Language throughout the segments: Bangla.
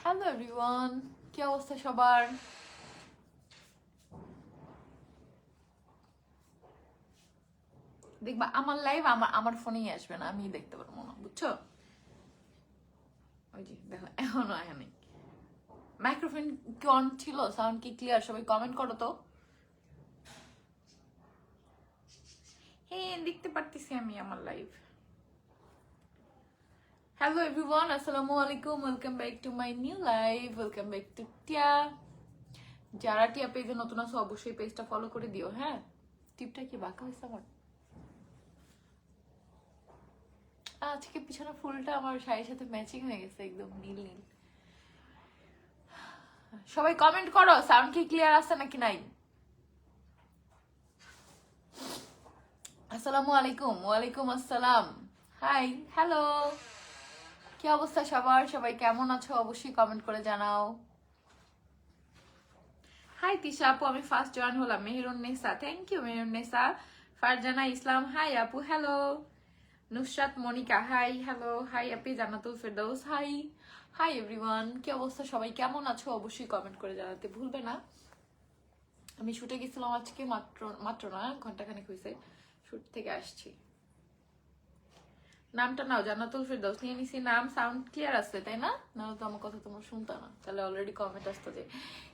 হ্যালো এভরিওয়ান, কি অবস্থা সবার? দেখবা আমার লাইভ আমার ফোনেই আসবে না, আমি দেখতে পারবো না, বুঝছো? ওই যে দেখো এখনো আয় নাই। মাইক্রোফোন কি অন ছিল? সাউন্ড কি ক্লিয়ার? সবাই কমেন্ট করো তো। হ্যাঁ, দেখতে পারতেছি আমি আমার লাইভ। হ্যালো এভরিওয়ান, আসসালামু আলাইকুম, welcome back to my new live, welcome back to টিয়া। যারা টিয়া পেজে নতুন আছো অবশ্যই পেজটা ফলো করে দিও। হ্যাঁ, টিপটা কি বাঁকা হয়েছে আমার? আজকে পিছনে ফুলটা আমার শাড়ির সাথে ম্যাচিং হয়ে গেছে, একদম নীল নীল। সবাই কমেন্ট করো, সাউন্ড কি ক্লিয়ার আছে নাকি নাই? আসসালামু আলাইকুম। ওয়ালাইকুম আসসালাম। হাই, হ্যালো, কি অবস্থা সবার? সবাই কেমন আছো অবশ্যই কমেন্ট করে জানাও। হাই তিশা আপু, আমি ফার্স্ট জয়েন হলাম। Meherunnesa, thank you Meherunnesa. Farzana Islam, hi আপু, hello. Nusrat Monica, hi, hello, hi আপি। Jannatul Ferdous, hi. Hi everyone, কি অবস্থা সবাই কেমন আছো অবশ্যই কমেন্ট করে জানাতে ভুলবে না। আমি শুটে গেছিলাম আজকে, মাত্র মাত্র না ঘন্টাখানেক হয়েছে শুট থেকে আসছি। নামটা নাও, জান্নাতুল ফেরদৌস নিয়ে নিছি নাম। সাউন্ড ক্লিয়ার আছে তাই না? নাহলে তো আমার কথা তোমরা শুনতা না, তাহলে অলরেডি কমেন্ট আসতো যে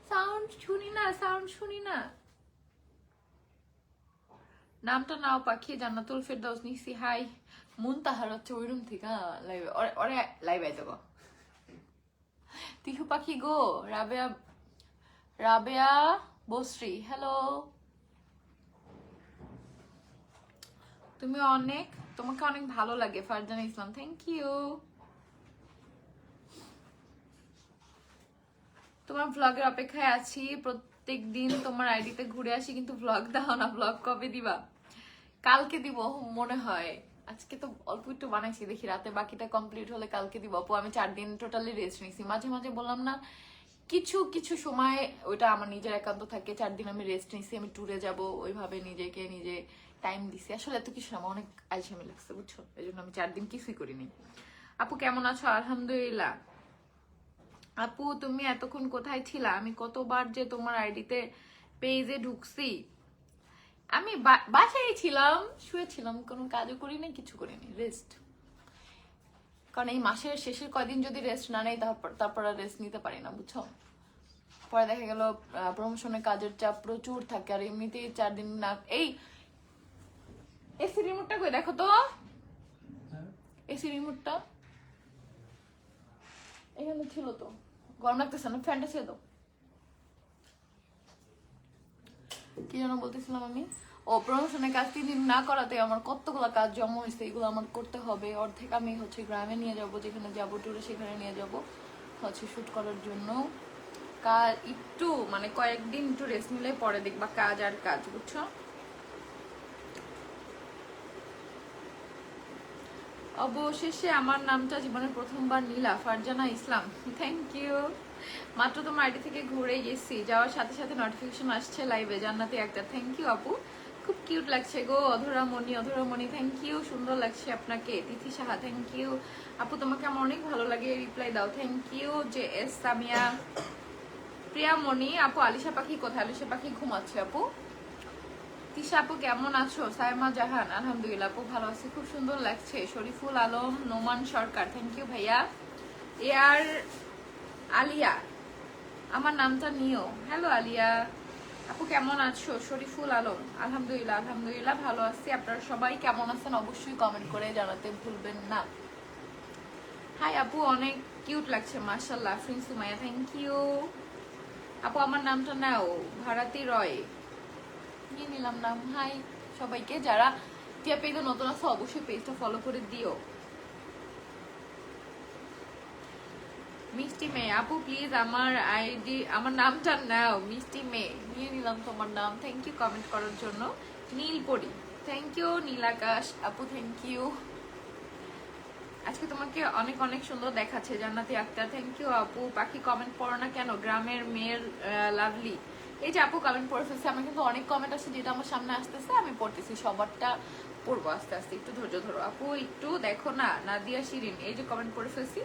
সাউন্ড শুনি না, সাউন্ড শুনি না। নামটা নাও পাখি, জান্নাতুল ফেরদৌস নিছি। হাই মুনতাহার হচ্ছে ওই রুম থেকে লাইভে, ওরে লাইভে আইতে গো। তিহু পাখি গো, রাবেয়া, রাবেয়া বশ্রী, হ্যালো। তুমি অনেক, তোমাকে অনেক ভালো লাগে ফারজানা ইসলাম, থ্যাংক ইউ। তোমার ভ্লগের অপেক্ষায় আছি, প্রত্যেক দিন তোমার আইডিতে ঘুরে আসি, কিন্তু ভ্লগ দাও না। ভ্লগ কবে দিবা? কালকে দিব মনে হয়। আজকে তো অল্প একটু বানাইছি, দেখি রাতে বাকিটা কমপ্লিট হলে কালকে দিব আপু। আমি 4 দিন টোটালি রেস্ট নিছি। মাঝে মাঝে বললাম না, কিছু কিছু সময় ওইটা আমার নিজের একান্ত থাকে। 4 দিন আমি রেস্ট নিছি, আমি ট্যুরে যাব, ওইভাবে নিজেকে নিজে টাইম দিছি। আসলে এত কিছু না, আমার অনেক আলসেমি লাগছে বুঝছো, এই জন্য আমি 4 দিন কিছুই করিনি। আপু কেমন আছো? আলহামদুলিল্লাহ। আপু তুমি এতক্ষণ কোথায় ছিলা? আমি কতবার যে তোমার আইডিতে পেজে ঢুকছি। আমি বাসায় ছিলাম, শুয়েছিলাম, কোনো কাজও করিনি, কিছু করিনি, রেস্ট। কারণ এই মাসের শেষের কয়দিন যদি রেস্ট না নেই তারপর আর রেস্ট নিতে পারি না বুঝছো। পরে দেখা গেল প্রমোশনের কাজের চাপ প্রচুর থাকে, আর এমনিতেই 4 দিন না। এই এসি রিমোটটা কই দেখো তো, এসি রিমোটটা এখানে ছিল তো। গরম লাগতেছে না? ফ্যানটা ছিল তো। কি যেন বলতেছিলাম আমি? ও, প্রমোশনের কাজ 3 দিন না করাতে আমার কতগুলো কাজ জমা হয়েছে, এগুলো আমার করতে হবে। অর্ধেক আমি হচ্ছে গ্রামে নিয়ে যাব, যেখানে যাবো ট্যুরে সেখানে নিয়ে যাব হচ্ছে শুট করার জন্য। কাজ একটু মানে কয়েকদিন একটু রেস্ট নিলে পরে দেখবা কাজ আর কাজ, বুঝছো? অবশেষে আমার নামটা জীবনের প্রথমবার নীলা, ফারজানা ইসলাম, থ্যাংক ইউ। মাত্র তোমার আইডি থেকে ঘুরে গেছি, যাওয়ার সাথে সাথে নোটিফিকেশন আসছে লাইভে, জান্নাতি একটা, থ্যাংক ইউ আপু। খুব কিউট লাগছে গো। অধরামণি, অধরামণি থ্যাংক ইউ, সুন্দর লাগছে আপনাকে। তিথি সাহা, থ্যাংক ইউ আপু, তোমাকে আমার অনেক ভালো লাগে, রিপ্লাই দাও, thank you. J S Samia, Priyamoni আপু। আলিশা পাখি কোথায়? আলিশা পাখি ঘুমাচ্ছে আপু। তিশা আপু কেমন আছো? সাইমা জাহান, আলহামদুলিল্লাহ আপু ভালো আছি, খুব সুন্দর লাগছে। শরীফুল আলম, নোমান সরকার, থ্যাংক ইউ ভাইয়া। এয়ার আলিয়া, আমার নামটা নিও, হ্যালো আলিয়া আপু কেমন আছো? শরীফুল আলম, আলহামদুলিল্লাহ, আলহামদুলিল্লাহ ভালো আছি। আপনারা সবাই কেমন আছেন অবশ্যই কমেন্ট করে জানাতে ভুলবেন না। হাই আপু, অনেক কিউট লাগছে মাশাআল্লাহ। ফ্রিন সুমাইয়া, থ্যাংক ইউ আপু। আমার নামটা নাও, ভারতী রয়, নিয়ে নিলাম নাম। হাই সবাইকে, যারা টিয়া পেজে নতুন আছে অবশ্যই পেজটা ফলো করে দিও। মিষ্টি মেয়ে আপু প্লিজ আমার আইডি, আমার নামটা নাও। মিষ্টি মেয়ে, নিয়ে নিলাম তোমার নাম, থ্যাংক ইউ কমেন্ট করার জন্য। Neelpari, thank you. নীলাকাশ আপু, থ্যাংক ইউ। আজকে তোমাকে অনেক অনেক সুন্দর দেখাচ্ছে। জান্নাতি আক্তার, থ্যাংক ইউ আপু। পাখি কমেন্ট পড়ো না কেন? গ্রামের মেয়ের লাভলি। এই যে আপু কমেন্ট পড়ে ফেলছে, আমার কিন্তু অনেক কমেন্ট আছে যেটা আমার সামনে আসতেছে, আমি পড়তেছি, সবারটা পড়বো আস্তে আস্তে, একটু ধৈর্য ধরো আপু, একটু দেখো না। নাদিয়া শিরিন, এই যে কমেন্ট পড়ে ফেলছি,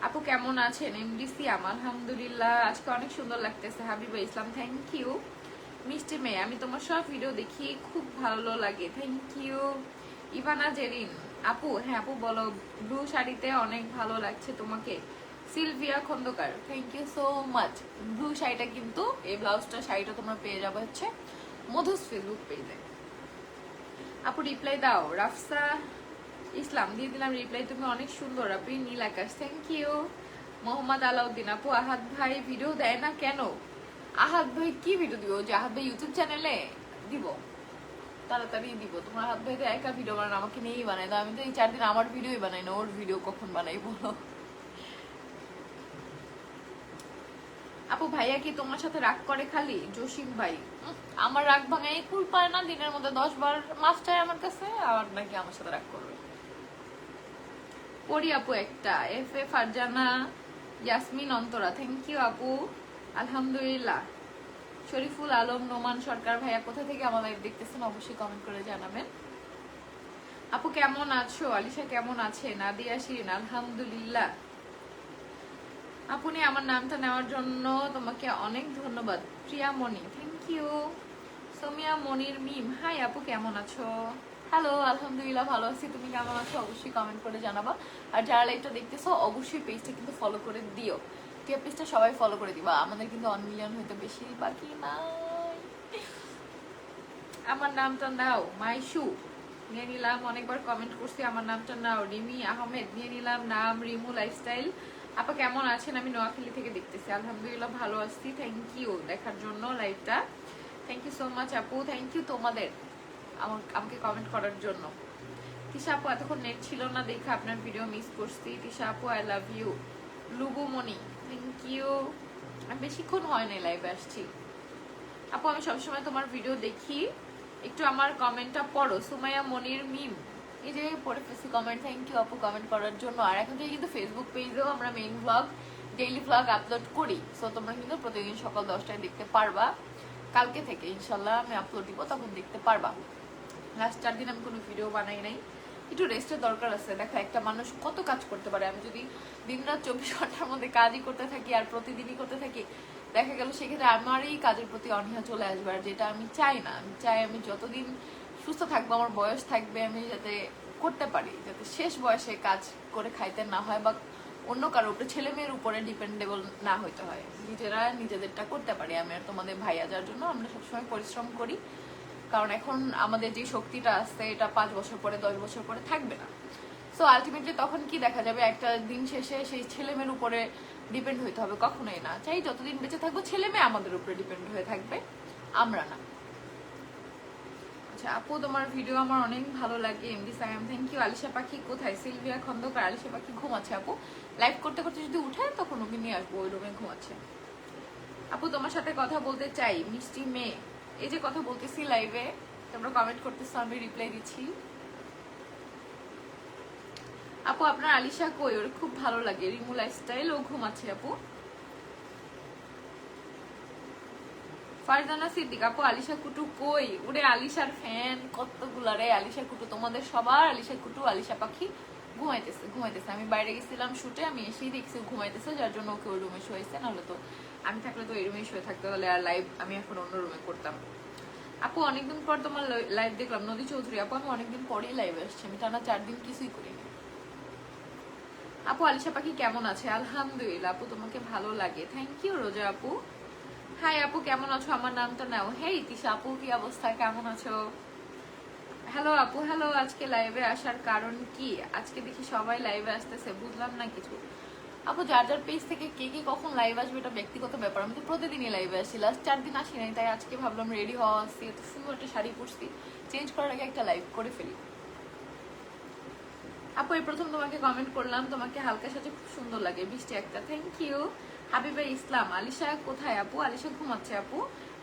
আপু কেমন আছেন? এমডিসি আলহামদুলিল্লাহ, আজকে অনেক সুন্দর লাগতেছে। হাবিবা ইসলাম থ্যাংক ইউ। মিষ্টি মেয়ে, আমি তোমার সব ভিডিও দেখি, খুব ভালো লাগে, থ্যাংক ইউ। ইভানা জেরিন আপু, হ্যাঁ আপু বলো। ব্লু শাড়িতে অনেক ভালো লাগছে তোমাকে। Sylvia Khandakar thank you so much. Blue শাড়িটা কিন্তু এই ব্লাউজটা শাড়িটা তোমরা পেয়ে যাবে হচ্ছে মধুস ফেসবুক পেজে। আপু রিপ্লাই দাও। রাফসা ইসলাম দিয়ে দিলাম রিপ্লাই, তুমি অনেক সুন্দর আপনি। নীল আকাশ থ্যাংক ইউ। মোহাম্মদ আলাউদ্দিন আপু, আহাদ ভাই ভিডিও দেয় না কেন? আহাদ ভাই কি ভিডিও দিব? যে আহাদ ভাই ইউটিউব চ্যানেলে দিব, তাড়াতাড়ি দিব। তোমার আহাদ ভাই তো একা ভিডিও বানানো, আমাকে নিয়েই বানাই। তো আমি তো এই 4 দিন আমার ভিডিওই বানাই না, ওর ভিডিও কখন বানাই বলো? আপু ভাইয়া কি তোমার সাথে রাগ করে খালি? জসিম ভাই আমার রাগ ভাঙাই কুল পায় না, দিনের মধ্যে 10 বার মাফ চাই আমার কাছে, আর নাকি আমার সাথে রাগ করবে। পড়ি আপু একটা। F A Farzana Yasmin Antara thank you আপু। আলহামদুলিল্লাহ। শরীফুল আলম নোমান সরকার ভাইয়া কোথা থেকে আমার লাইভ দেখতেছেন অবশ্যই কমেন্ট করে জানাবেন। আপু কেমন আছো? আলিশা কেমন আছে? নাদিয়া শিরিন আলহামদুলিল্লাহ। আপনি আমার নামটা নেওয়ার জন্য তোমাকে অনেক ধন্যবাদ। Priyamoni thank you. Somia Monir Mim hi আপু কেমন আছো? হ্যালো, আলহামদুলিল্লাহ ভালো আছি, তুমি কেমন আছো অবশ্যই কমেন্ট করে জানাবা। আর যারা লাইভটা দেখতেছো অবশ্যই পেজটা কিন্তু ফলো করে দিও। টিয়া পেজটা সবাই ফলো করে দিবা, আমাদের কিন্তু 1 মিলিয়ন হইতে বেশি বাকি নাই। আমার নামটা নাও। মাইশু নিয়ে নিলাম, অনেকবার কমেন্ট করছি আমার নামটা নাও। রিমি আহমেদ নিয়ে নিলাম নাম। রিমু লাইফস্টাইল আপা কেমন আছেন? আমি নোয়াখালী থেকে দেখতেছি, আলহামদুলিল্লাহ ভালো আছি। থ্যাংক ইউ দেখার জন্য লাইভটা, থ্যাংক ইউ সো মাচ আপু। থ্যাংক ইউ তোমাদের আমাকে কমেন্ট করার জন্য। তিশা আপু এতক্ষণ নেট ছিল না দেখে আপনার ভিডিও মিস করছি। তিশা আপু I love you. Lubumoni thank you. আমি বেশিক্ষণ হয় না লাইভে আসছি আপু, আমি সবসময় তোমার ভিডিও দেখি, একটু আমার কমেন্টটা পড়ো। সুমাইয়া মনির মিম এই যে পড়ে ফেসি কমেন্ট, থ্যাংক ইউ আপু কমেন্ট করার জন্য। আর এখন থেকে কিন্তু ফেসবুক পেজেও আমরা main blog daily blog upload করি, সো তোমরা কিন্তু প্রতিদিন সকাল 10টায় দেখতে পারবা। কালকে থেকে ইনশাল্লাহ আমি আপলোড দিব, তখন দেখতে পারবা। লাস্ট 4 দিন আমি কোনো ভিডিও বানাই নাই, একটু রেস্টের দরকার আছে। দেখো একটা মানুষ কত কাজ করতে পারে, আমি যদি দিনরাত 24 ঘন্টার মধ্যে কাজই করতে থাকি আর প্রতিদিনই করতে থাকি, দেখা গেল সেক্ষেত্রে আমারই কাজের প্রতি অনীহা চলে আসবে, আর যেটা আমি চাই না। আমি চাই আমি যতদিন সুস্থ থাকবো, আমার বয়স থাকবে, আমি যাতে করতে পারি, যাতে শেষ বয়সে কাজ করে খাইতে না হয় বা অন্য কারোর উপরে, ছেলে মেয়ের উপরে ডিপেন্ডেবল না হইতে হয়, নিজেরা নিজেদেরটা করতে পারি। আমি আর তোমাদের ভাইয়া যার জন্য আমরা সবসময় পরিশ্রম করি, কারণ এখন আমাদের যে শক্তিটা আছে এটা 5 বছর পরে 10 বছর পরে থাকবে না। সো আলটিমেটলি তখন কি দেখা যাবে, একটা দিন শেষে সেই ছেলে মেয়ের উপরে ডিপেন্ড হইতে হবে, কখনোই না। চাই যতদিন বেঁচে থাকবো ছেলে মেয়ে আমাদের উপরে ডিপেন্ড হয়ে থাকবে, আমরা না। আচ্ছা আপু তোমার ভিডিও আমার অনেক ভালো লাগে। MD Sayam thank you. Alisha Pakhi কোথায়? সিলভিয়া খন্দকার আলিশা পাখি ঘুমাচ্ছে আপু, লাইভ করতে করতে যদি উঠে তখন ওকে নিয়ে আসবো, ওই রুমে ঘুমাচ্ছে। আপু তোমার সাথে কথা বলতে চাই। মিষ্টি মেয়ে এই যে কথা বলতেছি লাইভে, তোমরা কমেন্ট করতেছো, আমি রিপ্লাই দিচ্ছি। আপু আপনার আলিশা কই? ওর খুব ভালো লাগে। রিমু লাইফস্টাইল ও ঘুমাচ্ছে আপু। ফারজানা সিদ্দিক আপু আলিশা কুটু কই? ওরে আলিশার ফ্যান কতগুলা রে। আলিশা কুটু তোমাদের সবার, আলিশা কুটু আলিশা পাখি ঘুমাইতেছে। আমি বাইরে গেছিলাম শুটে, আমি এসেই দেখছি ঘুমাইতেছে, যার জন্য ওকে ওই রুমে শুয়েছে। নাহলে তো আমি থাকলে তো এই রুমে শুয়ে থাকতে হলে, আর লাইভ আমি এখন অন্য রুমে করতাম। আপু অনেকদিন পর তোমার লাইভ দেখলাম। নদী চৌধুরী আপু আমি অনেকদিন পরেই লাইভে আসছি, আমি টানা 4 দিন কিছুই করিনি। আপু আলিশা পাখি কেমন আছে? আলহামদুলিল্লাহ আপু, তোমাকে ভালো লাগে, থ্যাংক ইউ। রোজা আপু হাই আপু কেমন আছো? আমার নামটা নাও। হেই তিশা আপু কি অবস্থা, কেমন আছো? হ্যালো আপু হ্যালো। আজকে লাইভে আসার কারণ কি? আজকে দেখি সবাই লাইভে আসতেছে, বুঝলাম না কিছু। আপু যার যার পেজ থেকে কে কে কখন লাইভ আসবে এটা ব্যক্তিগত ব্যাপার, আমি তো প্রতিদিনই লাইভে আসি। লাস্ট 4 দিন আসি নাই, তাই আজকে ভাবলাম রেডি হওয়া আসছি, এত সুন্দর একটা শাড়ি পরছি, চেঞ্জ করার আগে একটা লাইভ করে ফেলি। আপু এই প্রথম তোমাকে কমেন্ট করলাম, তোমাকে হালকা সাজে খুব সুন্দর লাগে, বৃষ্টি একটা, থ্যাংক ইউ। হাবিবা ইসলাম আলিশা কোথায় আপু? আলিশা ঘুমাচ্ছে আপু।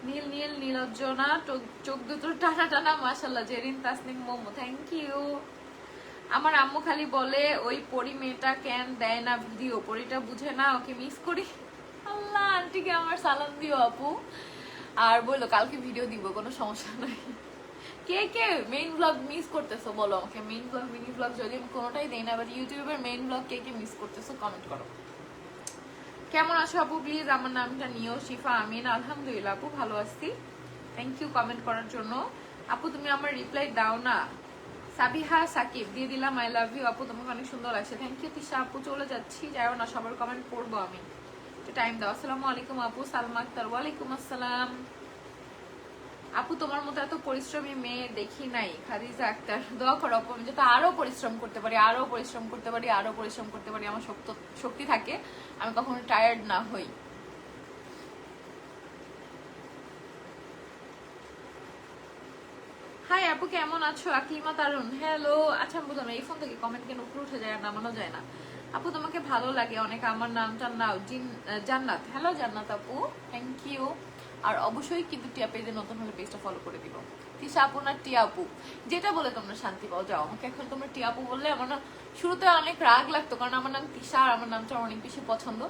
নীল নীল নীলজ্জনা চোখ দুটো টানা টানা মাশাল্লাহ। Jerin Tasnim Momo thank you. আমার আম্মু খালি বলে ওই পরি মেয়েটা কেন দেয় না ভিডিও, পরিটা বুঝে না, ওকে মিস করি। আল্লাহ আন্টিকে আমার সালাম দিও আপু, আর বললো কালকে ভিডিও দিব, কোনো সমস্যা নাই। কে কে মেইন ব্লগ মিস করতেছো বলো আমাকে। মেইন ব্লগ মিনি ব্লগ যদি আমি কোনোটাই দেই না, বাট ইউটিউবের মেইন ব্লগ কে কে মিস করতেছো কমেন্ট করো। কেমন আছো আপু? প্লিজ আমার নামটা নিও। শিফা আমিন। আলহামদুলিল্লাহ আপু, ভালো আছি। থ্যাংক ইউ কমেন্ট করার জন্য। আপু তুমি আমার রিপ্লাই দাও না। সাবিহা সাকিব দিয়ে দিলাম, আই লাভ ইউ আপু, তোমাকে অনেক সুন্দর লাগছে। থ্যাংক ইউ তিশা আপু, চলে যাচ্ছি, যাও না, সবার কমেন্ট পড়বো আমি, একটু টাইম দাও। আসসালামু আলাইকুম আপু। সালমা আক্তার, ওয়ালাইকুম আসসালাম। আপু তোমার মতো এত পরিশ্রমী মেয়ে দেখি নাই। খাদিজা আক্তার, দোয়া করো আপু, আমি যাতে আরো পরিশ্রম করতে পারি, আরো পরিশ্রম করতে পারি, আরো পরিশ্রম করতে পারি, আমার শক্তি থাকে, আমি কখনো টায়ার্ড না হই। হাই আপু, কেমন আছো? আকলিমা তারুন, হ্যালো। আচ্ছা আমি বুঝলাম এই ফোন থেকে কমেন্ট কেন উপরে উঠে যায় আর নামানো যায় না। আপু তোমাকে ভালো লাগে অনেক, আমার নামটা নাও। জান্নাত, হ্যালো জান্নাত আপু, থ্যাংক ইউ। আর অবশ্যই কিন্তু টিয়া পেজে নতুন হলে পেজটা ফলো করে দিব। তিশা আপু না টিয়া আপু, যেটা বলে তোমরা শান্তি পাও, যাও। আমাকে এখন তোমরা টিয়া আপু বললে আমার না শুরুতে অনেক রাগ লাগতো, কারণ আমার নাম তিশা আর আমার নামটা অনেক বেশি পছন্দ।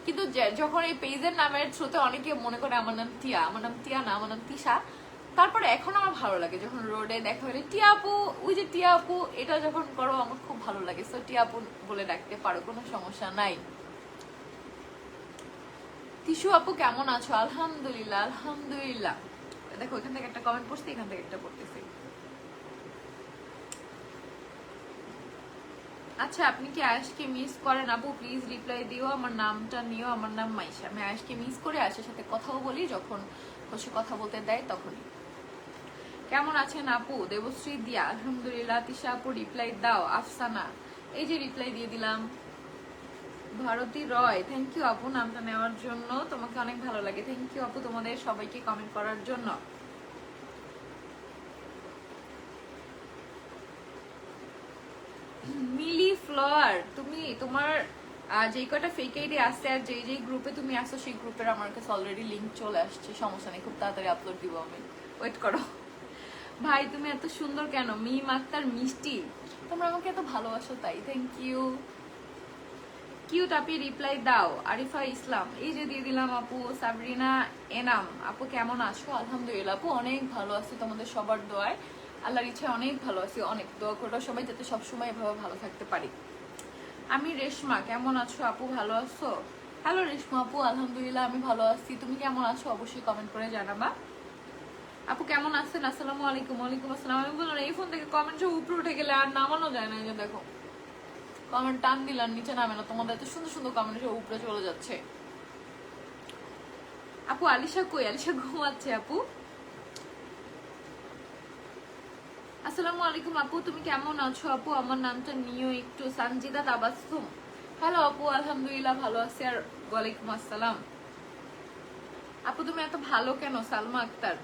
কিন্তু যখন এই পেজের নামের থ্রুতে অনেকে মনে করে আমার নাম টিয়া, আমার নাম টিয়া না, আমার নাম তিশা। তারপরে এখন আমার ভালো লাগে যখন রোডে দেখা হলে টিয়া আপু, ওই যে টিয়া আপু, এটা যখন করো আমার খুব ভালো লাগে। সো টিয়া আপু বলে ডাকতে পারো, কোনো সমস্যা নাই। তিশু আপু কেমন আছো? আলহামদুলিল্লাহ আলহামদুলিল্লাহ। দেখো এখান থেকে একটা কমেন্ট পড়ছি, এখান থেকে একটা পড়তেছি। আচ্ছা আপনি কি আয়েশকে মিস করেন আপু? প্লিজ রিপ্লাই দিও, আমার নামটা নিও। আমার নাম মাইশা। আমি আয়েশকে মিস করে আয়েশের সাথে কথাও বলি, যখন বসে কথা বলতে দেয় তখনই। কেমন আছেন আপু? দেবশ্রী দিয়া, আলহামদুলিল্লাহ। তিশা আপু রিপ্লাই দাও। আফসানা, এই যে রিপ্লাই দিয়ে দিলাম। ভারতী রয়, থ্যাংক ইউ আপু নামটা নেওয়ার জন্য, তোমাকে অনেক ভালো লাগে। থ্যাংক ইউ আপু তোমাদের সবাইকে কমেন্ট করার জন্য। মিলি ফ্লাওয়ার, তুমি তোমার যে কটা ফেক আইডি আসছে আর যে গ্রুপে তুমি আসছো সেই গ্রুপের আমার কাছে অলরেডি লিংক চলে আসছে, সমস্যা নেই, খুব তাড়াতাড়ি আপলোড দিব আমি, ওয়েট করো। ভাই তুমি এত সুন্দর কেন? মিম আক্তার মিষ্টি, তোমরা আমাকে এত ভালোবাসো তাই, thank you. Cute Api reply দাও। আরিফা ইসলাম, এই যে দিয়ে দিলাম আপু। সাবরিনা এনাম আপু কেমন আছো? আলহামদুলিল্লাহ আপু অনেক ভালো আছি, তোমাদের সবার দোয়ায়, আল্লাহর ইচ্ছায় অনেক ভালো আছি। অনেক দোয়া করো সবাই যাতে সবসময় এভাবে ভালো থাকতে পারি। আমি রেশমা, কেমন আছো আপু? ভালো আছো? হ্যালো রেশমা আপু, আলহামদুলিল্লাহ আমি ভালো আছি, তুমি কেমন আছো অবশ্যই কমেন্ট করে জানাবা। আপু কেমন আছেন? আসসালামু আলাইকুম। ওয়ালাইকুম আসসালাম। আমি বললাম এই ফোন থেকে কমেন্ট সব উপরে উঠে গেলে আর নামানো যায় না, এই যে দেখো কমেন্ট টান দিলাম নিচে নামে না, তোমাদের এত সুন্দর সুন্দর কমেন্ট সব উপরে চলে যাচ্ছে। আপু আলিশা কই? আলিশা ঘুমাচ্ছে আপু। আসসালামু আলাইকুম আপু, তুমি কেমন আছো আপু? আমার নামটা নিও একটু। সানজিদা তাবাসসুম, হ্যালো আপু, আলহামদুলিল্লাহ ভালো আছি। আর ওয়ালাইকুম আসসালাম। আপু তুমি এত ভালো কেন? সালমা আক্তার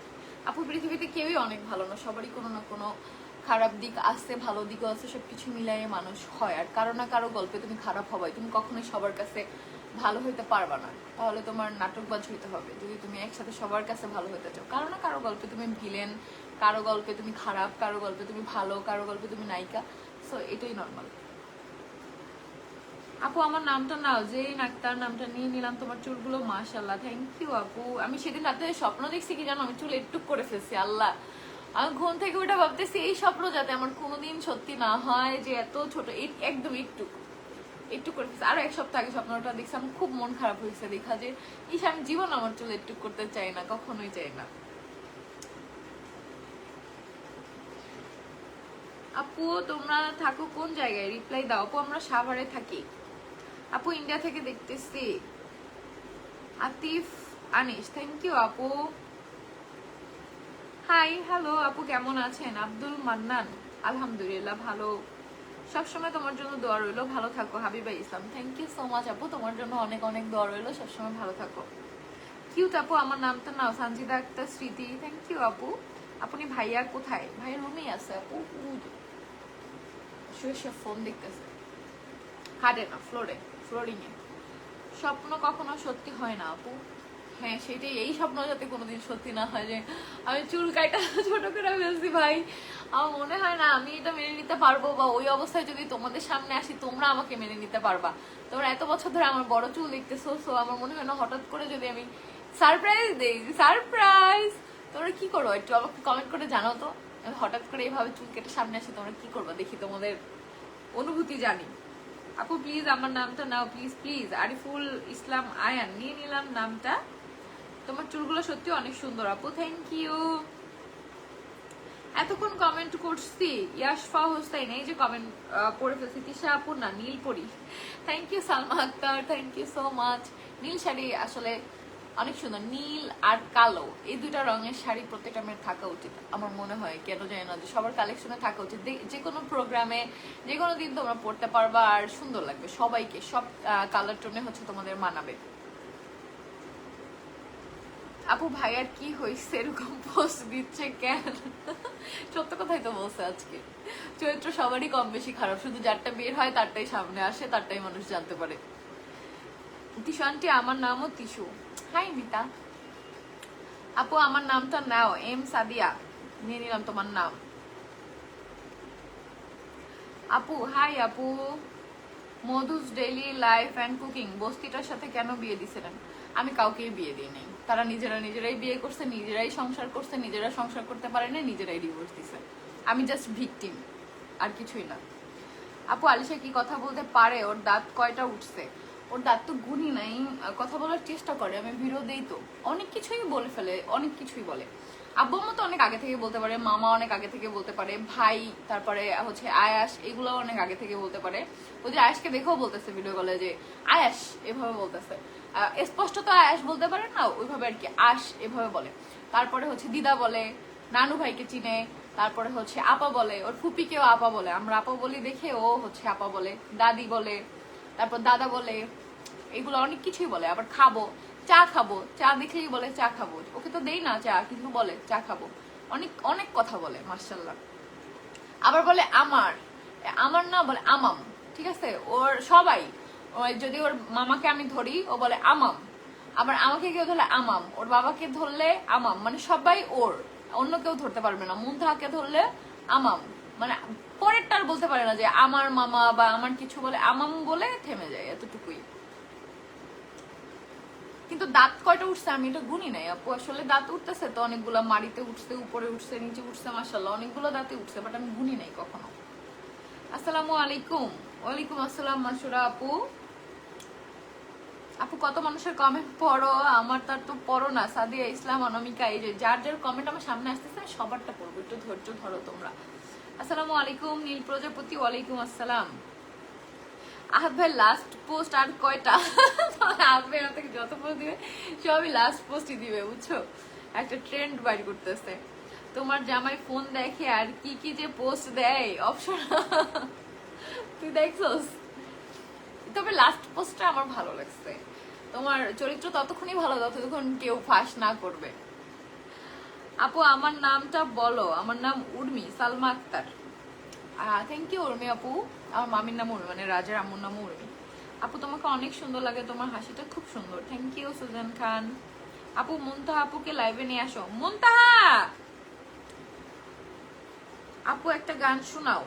আপু, পৃথিবীতে কেউই অনেক ভালো না, সবারই কোনো না কোনো খারাপ দিক আছে, ভালো দিকও আছে, সবকিছু মিলাইয়ে মানুষ হয়। আর কারো না কারো গল্পে তুমি খারাপ হবাই, তুমি কখনোই সবার কাছে ভালো হইতে পারবা না, তাহলে তোমার নাটকবাজ হইতে হবে যদি তুমি একসাথে সবার কাছে ভালো হইতে চাও। কারো না কারো গল্পে তুমি ভিলেন, কারো গল্পে তুমি খারাপ, কারো গল্পে তুমি ভালো, কারো গল্পে তুমি নায়িকা। সো এটাই নর্মাল। আপু আমার নামটা নাও। জেরিন আক্তার নামটা নিয়ে নিলাম। তোমার চুলগুলো মাশাআল্লাহ, থ্যাংক ইউ আপু। আমি সেদিন রাতে স্বপ্ন দেখছি কি জানো, আমি চুল একটু করে ফেলছি। আল্লাহ, আমি ঘুম থেকে ওটা ভাবতেছি এই স্বপ্ন যাতে আমার কোনোদিন সত্যি না হয়, যে এত ছোট একদম একটু একটু করে ফেলছি। আরো এক সপ্তাহ আগে স্বপ্নটা দেখছি, আমার খুব মন খারাপ হয়েছে দেখা যে ইস আমি জীবন আমার চুল একটু করতে চাই না, কখনোই চাই না। আপু তোমরা থাকো কোন জায়গায়? রিপ্লাই দাও আপু। আমরা সাভারে থাকি আপু, ইন্ডিয়া থেকে দেখতেছি। আতিফ আনিস, থ্যাংক ইউ আপু। হাই হ্যালো আপু, কেমন আছেন? আব্দুল মান্নান, আলহামদুলিল্লাহ ভালো, সবসময় তোমার জন্য দোয়া রইলো, ভালো থাকো। হাবিবা ইসলাম, থ্যাংক ইউ সো মাচ আপু, তোমার জন্য অনেক অনেক দোয়া রইলো, সবসময় ভালো থাকো। কিউট আপু আমার নামটা নাও। সঞ্জিদা আক্তার স্মৃতি, থ্যাংক ইউ আপু। আপনি ভাইয়া কোথায়? ভাইয়ের রুমেই আছে আপু, শুয়ে শুয়ে ফোন দেখতেছে, হাঁটে না, ফ্লোরিং এ। স্বপ্ন কখনো সত্যি হয় না আপু। হ্যাঁ সেটাই, এই স্বপ্ন যাতে কোনোদিন সত্যি না হয় যে আমি চুল কাটা ছোট করে ফেলছি। ভাই আমার মনে হয় না আমি এটা মেনে নিতে পারবো, বা ওই অবস্থায় যদি তোমাদের সামনে আসি তোমরা আমাকে মেনে নিতে পারবা। তোমরা এত বছর ধরে আমার বড় চুল দেখতেছো, সো আমার মনে হয় না হঠাৎ করে যদি আমি সারপ্রাইজ দেই, সারপ্রাইজ, তোমরা কি করো একটু আমাকে কমেন্ট করে জানাও তো। হঠাৎ করে এইভাবে চুল কেটে সামনে আসে তোমরা কি করবা দেখি, তোমাদের অনুভূতি জানি। আপু প্লিজ আমার নামটা নাও, প্লিজ প্লিজ। আরিফুল ইসলাম আয়ান, নিয়ে নিলাম নামটা। তোমার চুলগুলো সত্যি অনেক সুন্দর আপু, থ্যাংক ইউ। এতক্ষণ কমেন্ট করছি ইয়াশফা হোসেন, এই যে কমেন্ট পড়ে ফেলছি। তিশা আপু না, Neelpari, thank you. Salma Akter, thank you so much. নীল শাড়ি আসলে অনেক সুন্দর, নীল আর কালো এই দুইটা রঙের শাড়ি প্রত্যেকটা মেয়ের থাকা উচিত আমার মনে হয়। কেন জানি না, যে সবার কালেকশনে থাকা উচিত। যে কোনো প্রোগ্রামে যে কোনো দিন তোমরা পড়তে পারবা আর সুন্দর লাগবে সবাইকে, সব কালার টোনে হচ্ছে তোমাদের মানাবে। আপু ভাইয়ার কি হয়েছে এরকম পোস্ট দিচ্ছে কেন? সত্য কথাই তো বলছে আজকে। চরিত্র সবারই কম বেশি খারাপ, শুধু যারটা বের হয় তারটাই সামনে আসে, তারটাই মানুষ জানতে পারে। তিশু আন্টি আমার নামও তিশু। হাই মিতা আপু আমার নামটা নাও, এম সাদিয়া, নিয়ে নিলাম তোমার নাম। আপু হাই আপু, Madhu's daily life and cooking, বস্তিটার সাথে কেন বিয়ে দিছিলেন? আমি কাউকেই বিয়ে দিই নাই, তারা নিজেরাই বিয়ে করছে, নিজেরাই সংসার করছে, নিজেরা সংসার করতে পারে না, নিজেরাই ডিভোর্স দিছে। আমি জাস্ট ভিকটিম, আর কিছুই না। আপু আলিশা কি কথা বলতে পারে? ওর দাঁত কয়টা উঠছে? ওর দাঁত তো গুনি নাই, কথা বলার চেষ্টা করে, আমি ভিডিও দেই তো, অনেক কিছুই বলে ফেলে, অনেক কিছুই বলে। আব্বু আম্মা তো অনেক আগে থেকে বলতে পারে, মামা অনেক আগে থেকে বলতে পারে, ভাই, তারপরে হচ্ছে আয়াস, এগুলো অনেক আগে থেকে বলতে পারে। ওই যে আয়াসকে দেখেও বলতেছে ভিডিও কলে যে আয়াস এভাবে বলতেছে, স্পষ্ট তো আয়াস বলতে পারে না, ওইভাবে আর কি আশ এভাবে বলে। তারপরে হচ্ছে দিদা বলে, নানু ভাইকে চিনে, তারপরে হচ্ছে আপা বলে, ওর ফুপিকেও আপা বলে, আমরা আপা বলি দেখে ও হচ্ছে আপা বলে, দাদি বলে, তারপর দাদা বলে, এগুলো অনেক কিছুই বলে। আবার খাবো, চা খাবো, চা দেখলেই বলে চা খাবো, ওকে তো দেই না চা, কিন্তু বলে চা খাবো, অনেক অনেক কথা বলে মাশাআল্লাহ। আবার বলে আমার, আমার না বলে আমাম, ঠিক আছে? ওর সবাই, যদি ওর মামাকে আমি ধরি ও বলে আমাম, আবার আমাকে কেউ ধরলে আমাম, ওর বাবাকে ধরলে আমাম, মানে সবাই ওর, অন্য কেউ ধরতে পারবে না। মুনতাহাকে ধরলে আমাম, মানে পরেরটা আর বলতে পারে না যে আমার মামা বা আমার কিছু বলে, আমাম বলে থেমে যায়, এতটুকুই। কিন্তু দাঁত কয়টা উঠছে আমি এটা গুনি নাই আপু, আসলে দাঁত উঠতেছে তো অনেকগুলা, মাড়িতে উঠছে, উপরে উঠছে, নিচে উঠছে, মাশাআল্লাহ অনেকগুলো দাঁতে উঠছে, বাট আমি গুনি নাই কখনো। আসসালামু আলাইকুম। ওয়ালাইকুম আসসালাম মাসুরা আপু। আপু কত মানুষের কমেন্ট পড়ো, আমার তার তো পড়ো না। সাদিয়া ইসলাম, অনামিকা, এই যে যার যার কমেন্ট আমার সামনে আসতেছে আমি সবারটা পড়বো, একটু ধৈর্য ধরো তোমরা। আসসালামু আলাইকুম নীল প্রজাপতি, ওয়ালাইকুম আসসালাম। আহাদ ভাই লাস্ট পোস্ট আর কয়টা? আহাদ ভাই আমাকে যত পোস্ট দিবে সবই লাস্ট পোস্টই দিবে, বুঝছো? একটা ট্রেন্ড বাইর করতেছে। তোমার জামাই ফোন দেখে আর কি কি যে পোস্ট দেয় অপশন, তুই দেখছস? তবে লাস্ট পোস্টটা আমার ভালো লাগছে। তোমার চরিত্র ততক্ষণই ভালো যতক্ষণ কেউ ফাঁস না করবে। আপু আমার নামটা বলো। আমার নাম উর্মি, সালমা আক্তার। থ্যাংক ইউ উর্মি আপু। আমার মামির নাম উর্মি, মানে রাজার আম্মুর নাম উর্মি। আপু তোমাকে অনেক সুন্দর লাগে, তোমার হাসিটা খুব সুন্দর। থ্যাংক ইউ সুজান খান। আপু মুনতাহা আপুকে লাইভে নিয়ে আসো। মুনতাহা আপু একটা গান শোনাও।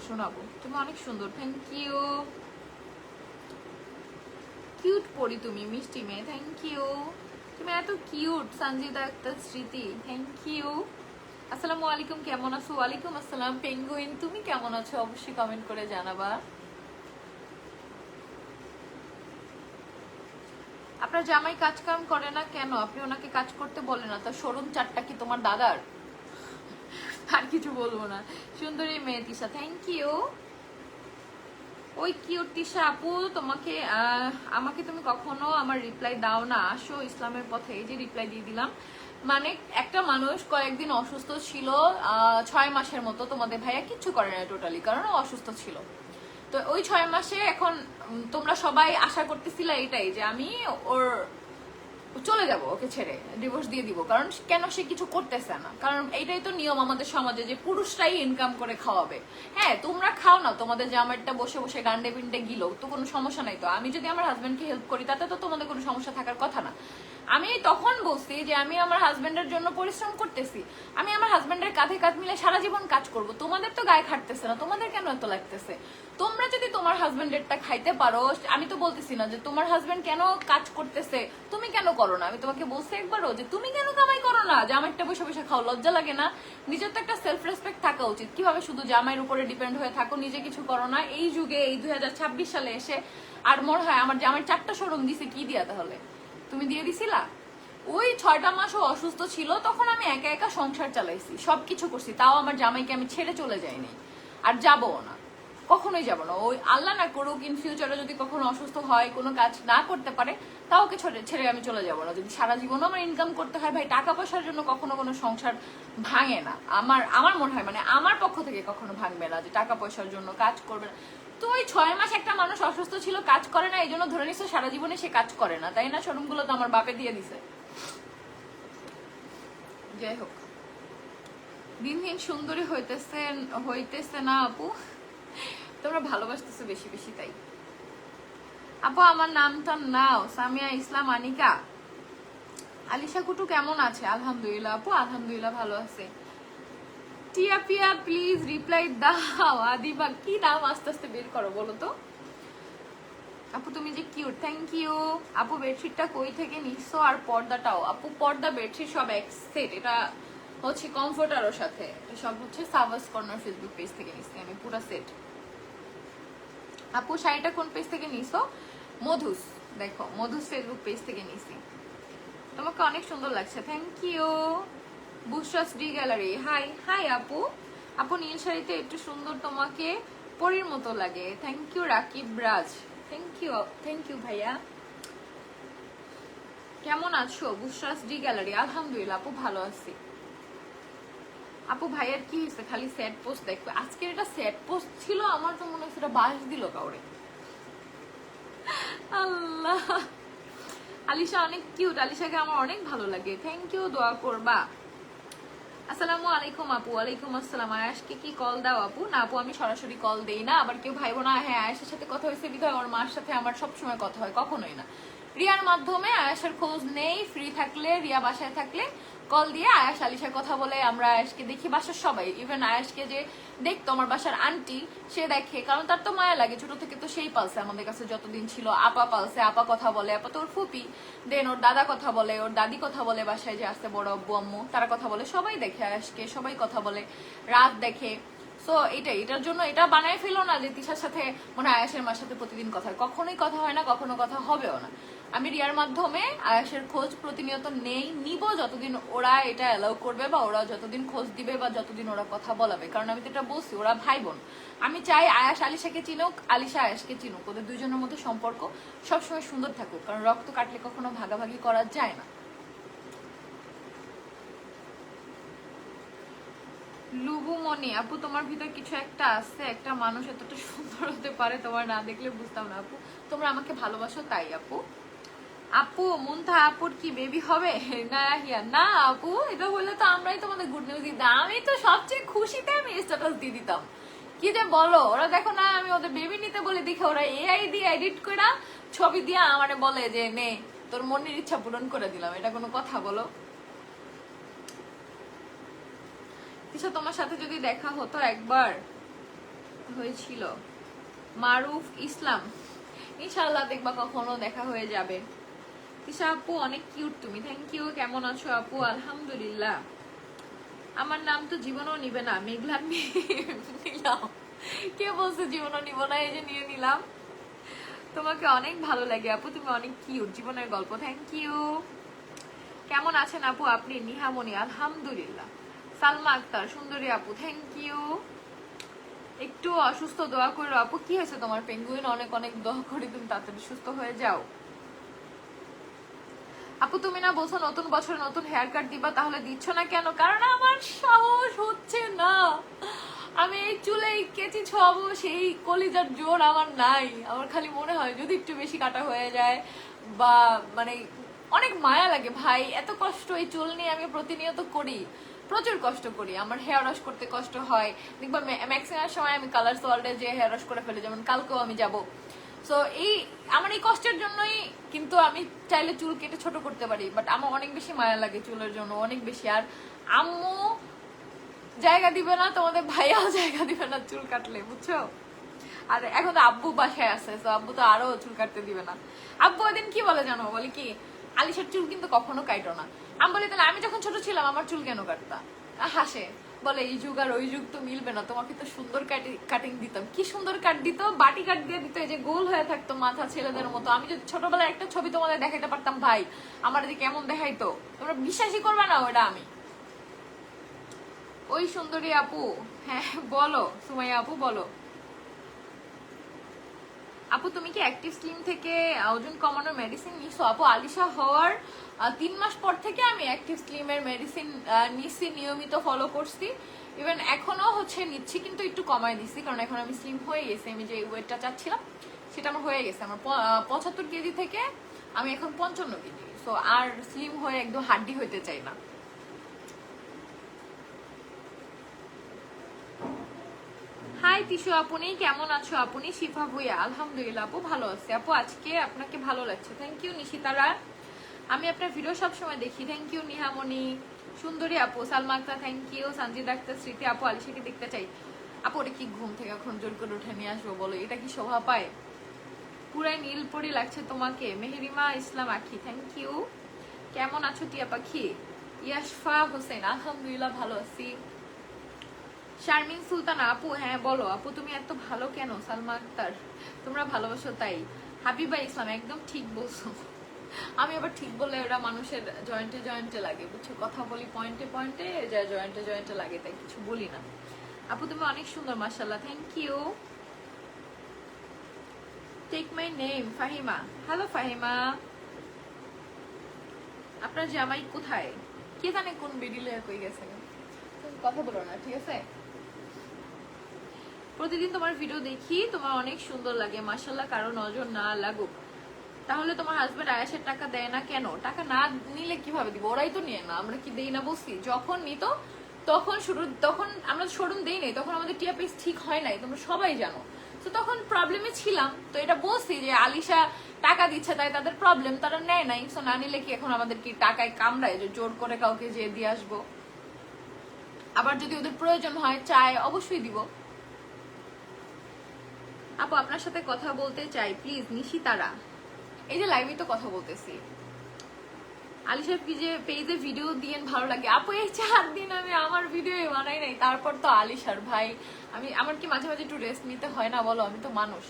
শোনাবো, তুমি অনেক সুন্দর। Thank you. কিউট পড়ি তুমি, মিষ্টি মেয়ে, থ্যাংক ইউ। তুমি এত কিউট। সঞ্জিদা একটা স্মৃতি, থ্যাংক ইউ। আসসালামু আলাইকুম, কেমন আছো? ওয়ালাইকুম আসসালাম। পেঙ্গুইন তুমি কেমন আছো? অবশ্যই কমেন্ট করে জানাবা। আপনার জামাই কাজ কাম করে না কেন? আপনি ওনাকে কাজ করতে বলে না? তার শোরুম চারটা কি তোমার দাদার? আর কিছু বলবো না। সুন্দরী মেয়ে তিশা, থ্যাংক ইউ। ওই কিউট তিশা আপু, তোমাকে আমাকে তুমি কখনো আমার রিপ্লাই দাও না। আসো ইসলামের পথে, এই যে রিপ্লাই দিয়ে দিলাম। মানে একটা মানুষ কয়েকদিন অসুস্থ ছিল, 6 মাসের মতো, তোমাদের ভাইয়া কিচ্ছু করে না টোটালি, কারণ ও অসুস্থ ছিল। তো ওই 6 মাসে এখন তোমরা সবাই আশা করতেছিলে এটাই যে আমি ওর চলে যাব, ওকে ছেড়ে ডিভোর্স দিয়ে দিব, কারণ কেন সে কিছু করতেছে না। কারণ এইটাই তো নিয়ম আমাদের সমাজে যে পুরুষরাই ইনকাম করে খাওয়াবে। হ্যাঁ তোমরা খাও না, তোমাদের জামাইটা বসে বসে গান্ডে পিন্ডে গিলো তো কোনো সমস্যা নাই। তো আমি যদি আমার হাজবেন্ডকে হেল্প করি তাতে তো তোমাদের কোনো সমস্যা থাকার কথা না। আমি তখন বলছি যে আমি আমার হাজবেন্ডের জন্য পরিশ্রম করতেছি, আমি আমার হাজবেন্ডের কাঁধে কাঁধ মিলে সারা জীবন কাজ করব, তোমাদের তো গায়ে খাটতেছে না, তোমাদের কেন এত লাগতেছে? তোমরা যদি তোমার হাজবেন্ডেরটা খাইতে পারো, আমি তো বলতেছি না যে তোমার হাজবেন্ড কেন কাজ করতেছে তুমি কেন করো না? আমি তোমাকে বলছি একবারও যে তুমি কেন কামাই করো না? জামাইটা বসে বসে খাও, লজ্জা লাগে না? নিজের তো একটা সেলফ রেসপেক্ট থাকা উচিত। কিভাবে শুধু জামাইয়ের উপরে ডিপেন্ড হয়ে থাকো, নিজে কিছু করো না? এই যুগে, এই 2026 সালে এসে। আর মনে হয় আমার জামাই 4টা শোরুম দিছে, কি দিয়া তাহলে? তুমি দিয়ে দিছিলা? ওই 6টা মাসও অসুস্থ ছিল, তখন আমি একা একা সংসার চালাইছি, সবকিছু করছি, তাও আমার জামাইকে আমি ছেড়ে চলে যাইনি, আর যাবো না, কখনোই যাবো না। ওই আল্লাহ না করুক ইন ফিউচারে যদি কখনো অসুস্থ হয়, কোনো কাজ না করতে পারে, তাও ওকে ছেড়ে আমি চলে যাবো না। যদি সারা জীবনও আমার ইনকাম করতে হয়, ভাই টাকা পয়সার জন্য কখনো কোনো সংসার ভাঙে না। আমার মনে হয়, মানে আমার পক্ষ থেকে কখনো ভাঙবে না যে টাকা পয়সার জন্য কাজ করবে না। তো ওই 6 মাস একটা মানুষ অসুস্থ ছিল, কাজ করে না, এই জন্য ধরে নিচ্ছে সারা জীবনে সে কাজ করে না, তাই না? শোরুমগুলো তো আমার বাপে দিয়ে দিছে। যাই হোক, দিন দিন সুন্দরী হইতেছে না আপু, তোমরা ভালোবাসতেছো বেশি বেশি, তাই। আপু আমার নামটা নাও, সামিয়া ইসলাম আনিকা। আলিশা কুটু কেমন আছে? আলহামদুলিল্লাহ আপু, আলহামদুলিল্লাহ ভালো আছে। টিয়া পিয়া প্লিজ রিপ্লাই দাও। আদিবা কি নাম আস্তে আস্তে বের করো বলো তো। আপু তুমি যে কিউট, থ্যাংক ইউ। আপু বেডশিটটা কই থেকে নিছো আর পর্দাটাও? আপু পর্দা বেডশিট সব এক সেট, এটা হচ্ছে কমফোর্টারের সাথে, সব হচ্ছে সাভাস কর্নার ফেসবুক পেজ থেকে নিছি আমি পুরো সেট। আপু শাড়িটা কোন পেজ থেকে নিছো? মধুস, দেখো মধুস ফেসবুক পেজ থেকে নিছি। তোমাকে অনেক সুন্দর লাগছে, thank you. Bushra's D gallery, hi hi আপু। আপু নীল শাড়িতে একটু সুন্দর, তোমাকে পরীর মতো লাগে, thank you. Rakib Raj, thank you ভাইয়া। কেমন আছো? বুশরাস ডি গ্যালারি, আলহামদুলিল্লাহ আপু ভালো আছি। আপু ভাইয়ার কি হয়েছে? খালি স্যাড পোস্ট দেখো। আজকের এটা স্যাড পোস্ট ছিল, আমার তো মনে হচ্ছে এটা বাস দিল কাউরে। আল্লাহ, আলিশা অনেক কিউট, আলিশাকে আমার অনেক ভালো লাগে, থ্যাংক ইউ। দোয়া করবা। আসসালামু আলাইকুম আপু। ওয়ালাইকুম আসসালাম। আয়াসকে কি কল দাও আপু? না আপু আমি সরাসরি কল দেই না, আবার কেউ ভাইবো না হ্যাঁ আয়াসের সাথে কথা হয়েছে বিধায় ওর মার সাথে আমার সবসময় কথা হয়, কখনোই না। রিয়ার মাধ্যমে আয়াসের খোঁজ নেই, ফ্রি থাকলে রিয়া বাসায় থাকলে কল দিয়ে আয়াস আলিশার কথা বলে, আমরা আয়াসকে দেখি, বাসার সবাই, ইভেন আয়াসকে যে দেখতো আমার বাসার আন্টি, সে দেখে, কারণ তার তো মায়া লাগে, ছোট থেকে তো সেই পালছে আমাদের কাছে যতদিন ছিল। আপা পালছে, আপা কথা বলে, আপা তো ওর ফুপি, দেন ওর দাদা কথা বলে, ওর দাদি কথা বলে, বাসায় যে আসতে বড় আব্বু আম্মু তারা কথা বলে, সবাই দেখে আয়াসকে, সবাই কথা বলে, রাত দেখে। সো এটার জন্য এটা বানায় ফেলো না যে তিশার সাথে মনে হয় আয়াসের মার সাথে প্রতিদিন কথা হয়, কখনোই কথা হয় না, কখনো কথা হবেও না। আমি রিয়ার মাধ্যমে আয়াসের খোঁজ প্রতিনিয়ত নিব যতদিন ওরা এটা অ্যালাউ করবে, বা ওরা যতদিন খোঁজ দিবে, বা যতদিন ওরা কথা বলাবে, কারণ আমি তো এটা বলছি ওরা ভাই বোন। আমি চাই আয়াস আলিশাকে চিনুক, আলিশা আয়াসকে চিনুক, ওদের দুইজনের মধ্যে সম্পর্ক সবসময় সুন্দর থাকুক, কারণ রক্ত কাটলে কখনো ভাগাভাগি করা যায় না। লুবুমনি আপু, তোমার ভিতর কিছু একটা আছে, একটা মানুষ এতটা সুন্দর হতে পারে তোমার না দেখলে বুঝতাম না আপু, তোমরা আমাকে ভালোবাসো তাই আপু। আপু মুনথা আপুর কি বেবি হবে? না হিয়া না আপু, এটা বললে তো আমরাই তোমাদের গুড নিউজ দিতাম, আমি তো সবচেয়ে খুশিতে আমি স্ট্যাটাস দিয়ে দিতাম। কি যে বলো, ওরা দেখো না আমি ওদের বেবি নিতে বলে দেখে ওরা এআই দিয়ে এডিট করে ছবি দিয়ে আমারে বলে যে নে তোর মনের ইচ্ছা পূরণ করে দিলাম, এটা কোনো কথা বলো? তিশা তোমার সাথে যদি দেখা হতো একবার হয়েছিল, মারুফ ইসলাম, ইনশাআল্লাহ দেখবা কখনো দেখা হয়ে যাবে। তিশা আপু অনেক কিউট তুমি, থ্যাংক ইউ। কেমন আছো আপু? আলহামদুলিল্লাহ। আমার নাম তো জীবনও নিবে না, মেঘলা নিলাম। কে বলছে জীবনও নিব না? এই যে নিয়ে নিলাম। তোমাকে অনেক ভালো লাগে আপু, তুমি অনেক কিউট, জীবনের গল্প, থ্যাংক ইউ। কেমন আছেন আপু আপনি? নিহামনি, আলহামদুলিল্লাহ। সালমা আক্তার, সুন্দরী আপু, থ্যাংক ইউ। একটু অসুস্থ, দোয়া করো আপু। কি হয়েছে তোমার পেঙ্গুইন? অনেক অনেক দোয়া করি তুমি তাড়াতাড়ি সুস্থ হয়ে যাও। আপু তুমি না বলছো নতুন বছরে নতুন হেয়ার কাট দিবা, তাহলে দিচ্ছ না কেন? কারণ আমার সাহস হচ্ছে না, আমি এই চুলে কেচি ছোয়াবো সেই কলিজার জোর আমার নাই। আমার খালি মনে হয় যদি একটু বেশি কাটা হয়ে যায়, বা মানে অনেক মায়া লাগে ভাই, এত কষ্ট এই চুল নিয়ে আমি প্রতিনিয়ত করি, প্রচুর কষ্ট করি, আমার হেয়ার ওয়াশ করতে কষ্ট হয়, দেখবা ম্যাক্সিমাম সময় আমি কালার্স ওয়ার্ল্ডে যে হেয়ার ওয়াশ করে ফেলি, যেমন কালকেও আমি যাব। সো এই আমার এই কষ্টের জন্যই, কিন্তু আমি চাইলে চুল কেটে ছোট করতে পারি, বাট আমার অনেক বেশি মায়া লাগে চুলের জন্য, অনেক বেশি। আর আম্মু জায়গা দিবে না, তোমাদের ভাইয়াও জায়গা দিবে না চুল কাটলে, বুঝছো? আর এখন তো আব্বু বাসায় আছে, তো আব্বু তো আরো চুল কাটতে দিবে না। আব্বু ওদিন কি বলে জানো, বলে কি আলিশার চুল কিন্তু কখনো কাটো না। আমি বলি তাহলে আমি যখন ছোট ছিলাম আমার চুল কেন কাটতা? হাসে, বলে এই যুগ আর ওই যুগ তো মিলবে না, তোমাকে তো সুন্দর কাটিং দিতাম। কি সুন্দর কাট দিত, বাটি কাট দিয়ে দিত, এই যে গোল হয়ে থাকতো মাথা ছেলেদের মতো। আমি যদি ছোটবেলায় একটা ছবি তোমাদের দেখাইতে পারতাম ভাই, আমার দিকে কেমন দেখাইতো তোমরা বিশ্বাসই করবে না। ওটা আমি ওই সুন্দরী আপু। হ্যাঁ বলো সুমাইয়া আপু, বলো আপু তুমি কি অ্যাক্টিভ স্লিম থেকে ওজন কমানোর মেডিসিন নিছো? আপু আলিশা হওয়ার 3 মাস পর থেকে আমি অ্যাক্টিভ স্লিমের মেডিসিন নিচ্ছি, নিয়মিত ফলো করছি। ইভেন এখনো হচ্ছে নিচ্ছি, কিন্তু একটু কমাই দিচ্ছি, কারণ এখন আমি স্লিম হয়ে গেছি। আমি যে ওয়েটটা চাচ্ছিলাম সেটা আমার হয়ে গেছে। আমার 75 কেজি থেকে আমি এখন 55 কেজি। সো আর স্লিম হয়ে একদম হাড্ডি হইতে চাই না। হাই তিশু আপনি কেমন আছো? আপনি শিফা ভুইয়া, আলহামদুলিল্লাহ আপু ভালো আছি। আপু আজকে আপনাকে ভালো লাগছে, থ্যাংক ইউ নিশিতারা। আমি আপনার ভিডিও সবসময় দেখি, থ্যাংক ইউ নিহামণি। সুন্দরী আপু, সালমা আক্তার থ্যাংক ইউ। সঞ্জিত আক্তার, স্মৃতি আপু, আলিশাকে দেখতে চাই। আপু ওটা কি ঘুম থেকে এখন জোর করে উঠে নিয়ে আসবো বলো? এটা কি শোভা পায়? পুরাই নীল পরি লাগছে তোমাকে। মেহেরিমা ইসলাম আখি, থ্যাংক ইউ। কেমন আছো টিয়া পাখি? ইয়াশফা হোসেন, আলহামদুলিল্লাহ ভালো আছি। শারমিন সুলতানা আপু, হ্যাঁ বলো আপু তুমি এত ভালো কেন? সালমা আক্তার, তোমরা ভালোবাসো তাই। হাবিবা ইসলাম, একদম ঠিক বলছো। আমি আবার ঠিক বললে ওরা মানুষের জয়েন্টে জয়েন্টে লাগে, বুঝছো? কথা বলি পয়েন্টে পয়েন্টে, যা জয়েন্টে জয়েন্টে লাগে, তাই কিছু বলি না। আপু তুমি অনেক সুন্দর, মাশাআল্লাহ, thank you. Take my name Fahima, hello Fahima. আপনার জামাই কোথায়? কে জানে কোন বেরিলে কই গেছে। তুমি কথা বলো না, ঠিক আছে? প্রতিদিন তোমার ভিডিও দেখি, তোমার অনেক সুন্দর লাগে মাশাআল্লাহ, কারো নজর না লাগুক। তাহলে তোমার হাজবেন্ড আয়াসের টাকা দেয় না কেন? টাকা না নিলে কিভাবে দিব? ওরাই তো নিয়ে না, আমরা কি দেই না বলছি? যখন নিত তখন আমরা শোরুম দেই নাই, তখন আমাদের টিআরপিএস ঠিক হয় নাই, তোমরা সবাই জানো। তো তখন প্রবলেমে ছিলাম, তো এটা বলছি যে আলিশা টাকা দিচ্ছে তাই তাদের প্রবলেম, তারা নেয় নাই। সো না নিলে কি এখন আমাদের কি টাকায় কামড়ায় যে জোর করে কাউকে যে দিয়ে আসবো? আবার যদি ওদের প্রয়োজন হয় চায়, অবশ্যই দিব। আপু আপনার সাথে কথা বলতে চাই প্লিজ। নিশিতারা, এই যে লাইভে তো কথা বলতেছি। আলিশার পেজে ভিডিও দিয়ে ভালো লাগে। আপু এই 4 দিন আমি আমার ভিডিও বানাই নাই, তারপর তো আলিশার ভাই আমার কি মাঝে মাঝে একটু রেস্ট নিতে হয় না বলো? আমি তো মানুষ।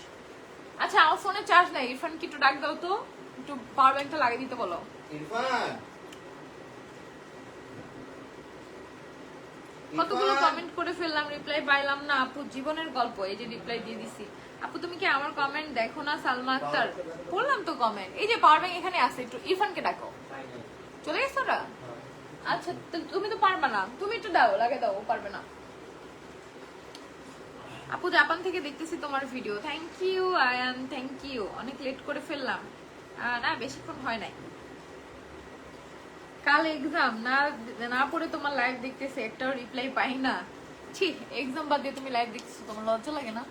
আচ্ছা আমার ফোনে চার্জ নাই, ইরফান কি একটু ডাক দাও তো, একটু পাওয়ার ব্যাংকটা লাগিয়ে দিতে বলো। ইরফান কতগুলো কমেন্ট করে ফেললাম, রিপ্লাই পাইলাম না। আপু জীবনের গল্প, এই যে রিপ্লাই দিয়ে দিছি। আপু তুমি কি আমার কমেন্ট দেখো না? সালমা আক্তার, বললাম তো কমেন্ট। এই যে পাওয়ার ব্যাংক এখানে আছে, একটু ইরফানকে ডাকো। চলে গেছে ওরা? আচ্ছা তুমি তো পারবে না, তুমি একটু দাও, লাগে দাও, ও পারবে না। আপু জাপান থেকে দেখতেছি তোমার video, thank you Ayan, thank you. অনেক লেট করে ফেললাম না, বেশিক্ষণ হয় নাই। কাল এক্সাম না পড়ে তোমার লাইভ দেখতেছে, একটাও রিপ্লাই পাই না। ছি, এক্সাম বাদ দিয়ে তুমি লাইভ দেখতেছো, তোমার লজ্জা লাগে না?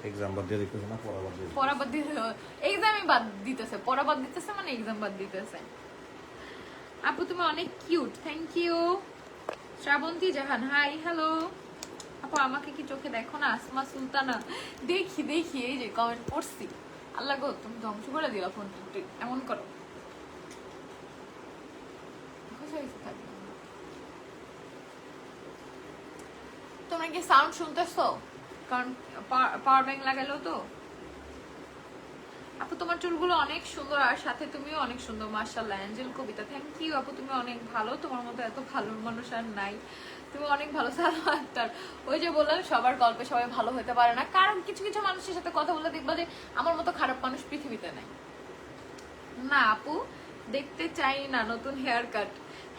এক্সাম বাদ দিয়ে দেখতেছে না, পড়া বাদ দিয়ে এক্সামই বাদ দিতেছে, পড়া বাদ দিতেছে মানে এক্সাম বাদ দিতেছে। আপু তুমি অনেক cute, thank you. Srabanti Jahan, hi hello. আপু আমাকে কি চোখে দেখো না? আসমা সুলতানা, দেখি দেখি, এই যে কমেন্ট পড়ছি। আল্লাহ গো, তুমি ধ্বংস করে দিলা ফোনটা, এমন করো। তোমরা কি সাউন্ড শুনতেছো? কারণ পাওয়ার ব্যাংক লাগালো তো। আপু তোমার চুলগুলো অনেক সুন্দর, আর সাথে তুমিও অনেক সুন্দর, মাশাআল্লাহ। অ্যাঞ্জেল কবিতা, থ্যাংক ইউ আপু, তুমি অনেক ভালো, তোমার মতো এত ভালো মানুষ আর নাই, তুমি অনেক ভালো। সালমা আক্তার, ওই যে বললাম সবার গল্পে সবাই ভালো হতে পারে না, কারণ কিছু কিছু মানুষের সাথে কথা বলে দেখবা যে আমার মতো খারাপ মানুষ পৃথিবীতে নাই। না আপু দেখতে চাই না নতুন হেয়ার কাট।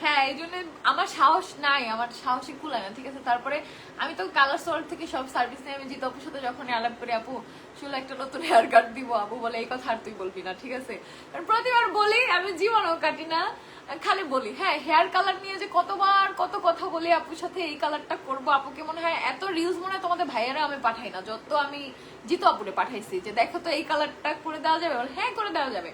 হ্যাঁ এই জন্য আমার সাহস নাই, আমার সাহসই কুলায় না, ঠিক আছে? তারপরে আমি তো কালার স্টোর থেকে সব সার্ভিস নিয়ে আমি জিত আপুর সাথে যখন আলাপ করি, আপু চুলে একটা নতুন হেয়ার কাট দিব, আপু বলে এই কথা আর তুই বলবি না, ঠিক আছে? কারণ প্রতিবার বলি, আমি জীবনও কাটি না, খালি বলি। হ্যাঁ হেয়ার কালার নিয়ে যে কতবার কত কথা বলি আপুর সাথে, এই কালারটা করবো। আপুকে মনে হয় এত রিলস মনে হয় তোমাদের ভাইয়েরা আমি পাঠাই না, যত আমি জিতু আপুরে পাঠাইছি যে দেখো তো এই কালারটা করে দেওয়া যাবে। হ্যাঁ করে দেওয়া যাবে,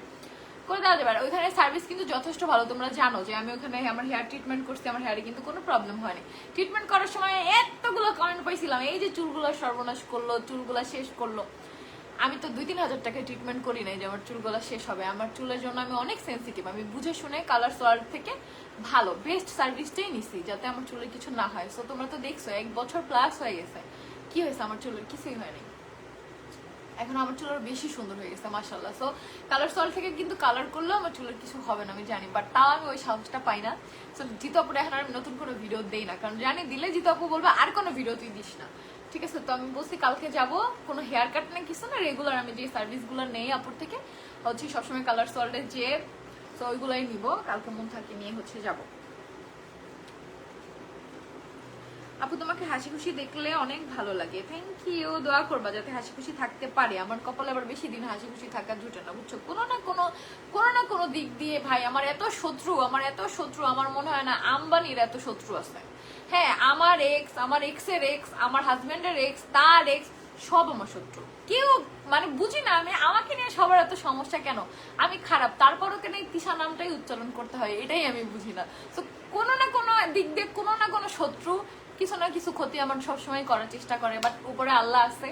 করে দেওয়া যাবে। আর ওইখানে সার্ভিস কিন্তু যথেষ্ট ভালো, তোমরা জানো যে আমি ওখানে আমার হেয়ার ট্রিটমেন্ট করছি, আমার হেয়ারে কিন্তু কোনো প্রবলেম হয়নি। ট্রিটমেন্ট করার সময় এতগুলো কমেন্ট পাইছিলাম, এই যে চুলগুলো সর্বনাশ করলো, চুলগুলো শেষ করলো। আমি তো 2-3 হাজার টাকায় ট্রিটমেন্ট করি নাই যে আমার চুলগুলো শেষ হবে। আমার চুলের জন্য আমি অনেক সেন্সিটিভ, আমি বুঝে শুনে কালার ওয়ার্ল্ড থেকে ভালো বেস্ট সার্ভিসটাই নিছি যাতে আমার চুলের কিছু না হয়। সো তোমরা তো দেখছো 1 বছর প্লাস হয়ে গেছে, কি হয়েছে আমার চুলের? কিছুই হয়নি, এখন আমার চুল আরো বেশি সুন্দর হয়ে গেছে মাশাআল্লাহ। সো কালার সল থেকে কিন্তু কালার করলেও আমার চুলের কিছু হবে না আমি জানি, বাট তাও আমি ওই সাহসটা পাই না। সো জিতু আপুর এখন আমি নতুন কোনো ভিডিও দেই না, কারণ জানি দিলে জিতু আপু বলবে আর কোনো ভিডিও তুই দিস না, ঠিক আছে? তো আমি বলছি কালকে যাব, কোনো হেয়ার কাট না কিছু না, রেগুলার আমি যে সার্ভিসগুলো নেই আপুর থেকে হচ্ছে সবসময় কালার সল্টে যে, তো ওইগুলাই নিব, কালকে মন থাকে নিয়ে হচ্ছে যাব। আপু তোমাকে হাসি খুশি দেখলে অনেক ভালো লাগে, থ্যাংক ইউ। দোয়া করবা যাতে হাসি খুশি থাকতে পারে, আমার কপালে আবার বেশি দিন হাসি খুশি থাকা জুটে না, বুঝছো? কোনো না কোনো দিক দিয়ে ভাই আমার এত শত্রু, আমার মনে হয় না আম্বানির এত শত্রু আছে। হ্যাঁ, আমার এক্সের এক্স, আমার হাজবেন্ডের এক্স, তার এক্স, সব আমার শত্রু। কেউ মানে বুঝি না আমি, আমাকে নিয়ে সবার এত সমস্যা কেন? আমি খারাপ, তারপরও কেন এই তিশা নামটাই উচ্চারণ করতে হয়, এটাই আমি বুঝি না। তো কোনো না কোনো দিক দিয়ে কোনো না কোনো শত্রু কিছু না কিছু ক্ষতি আমার সবসময় করার চেষ্টা করে, বাট উপরে আল্লাহ আছে,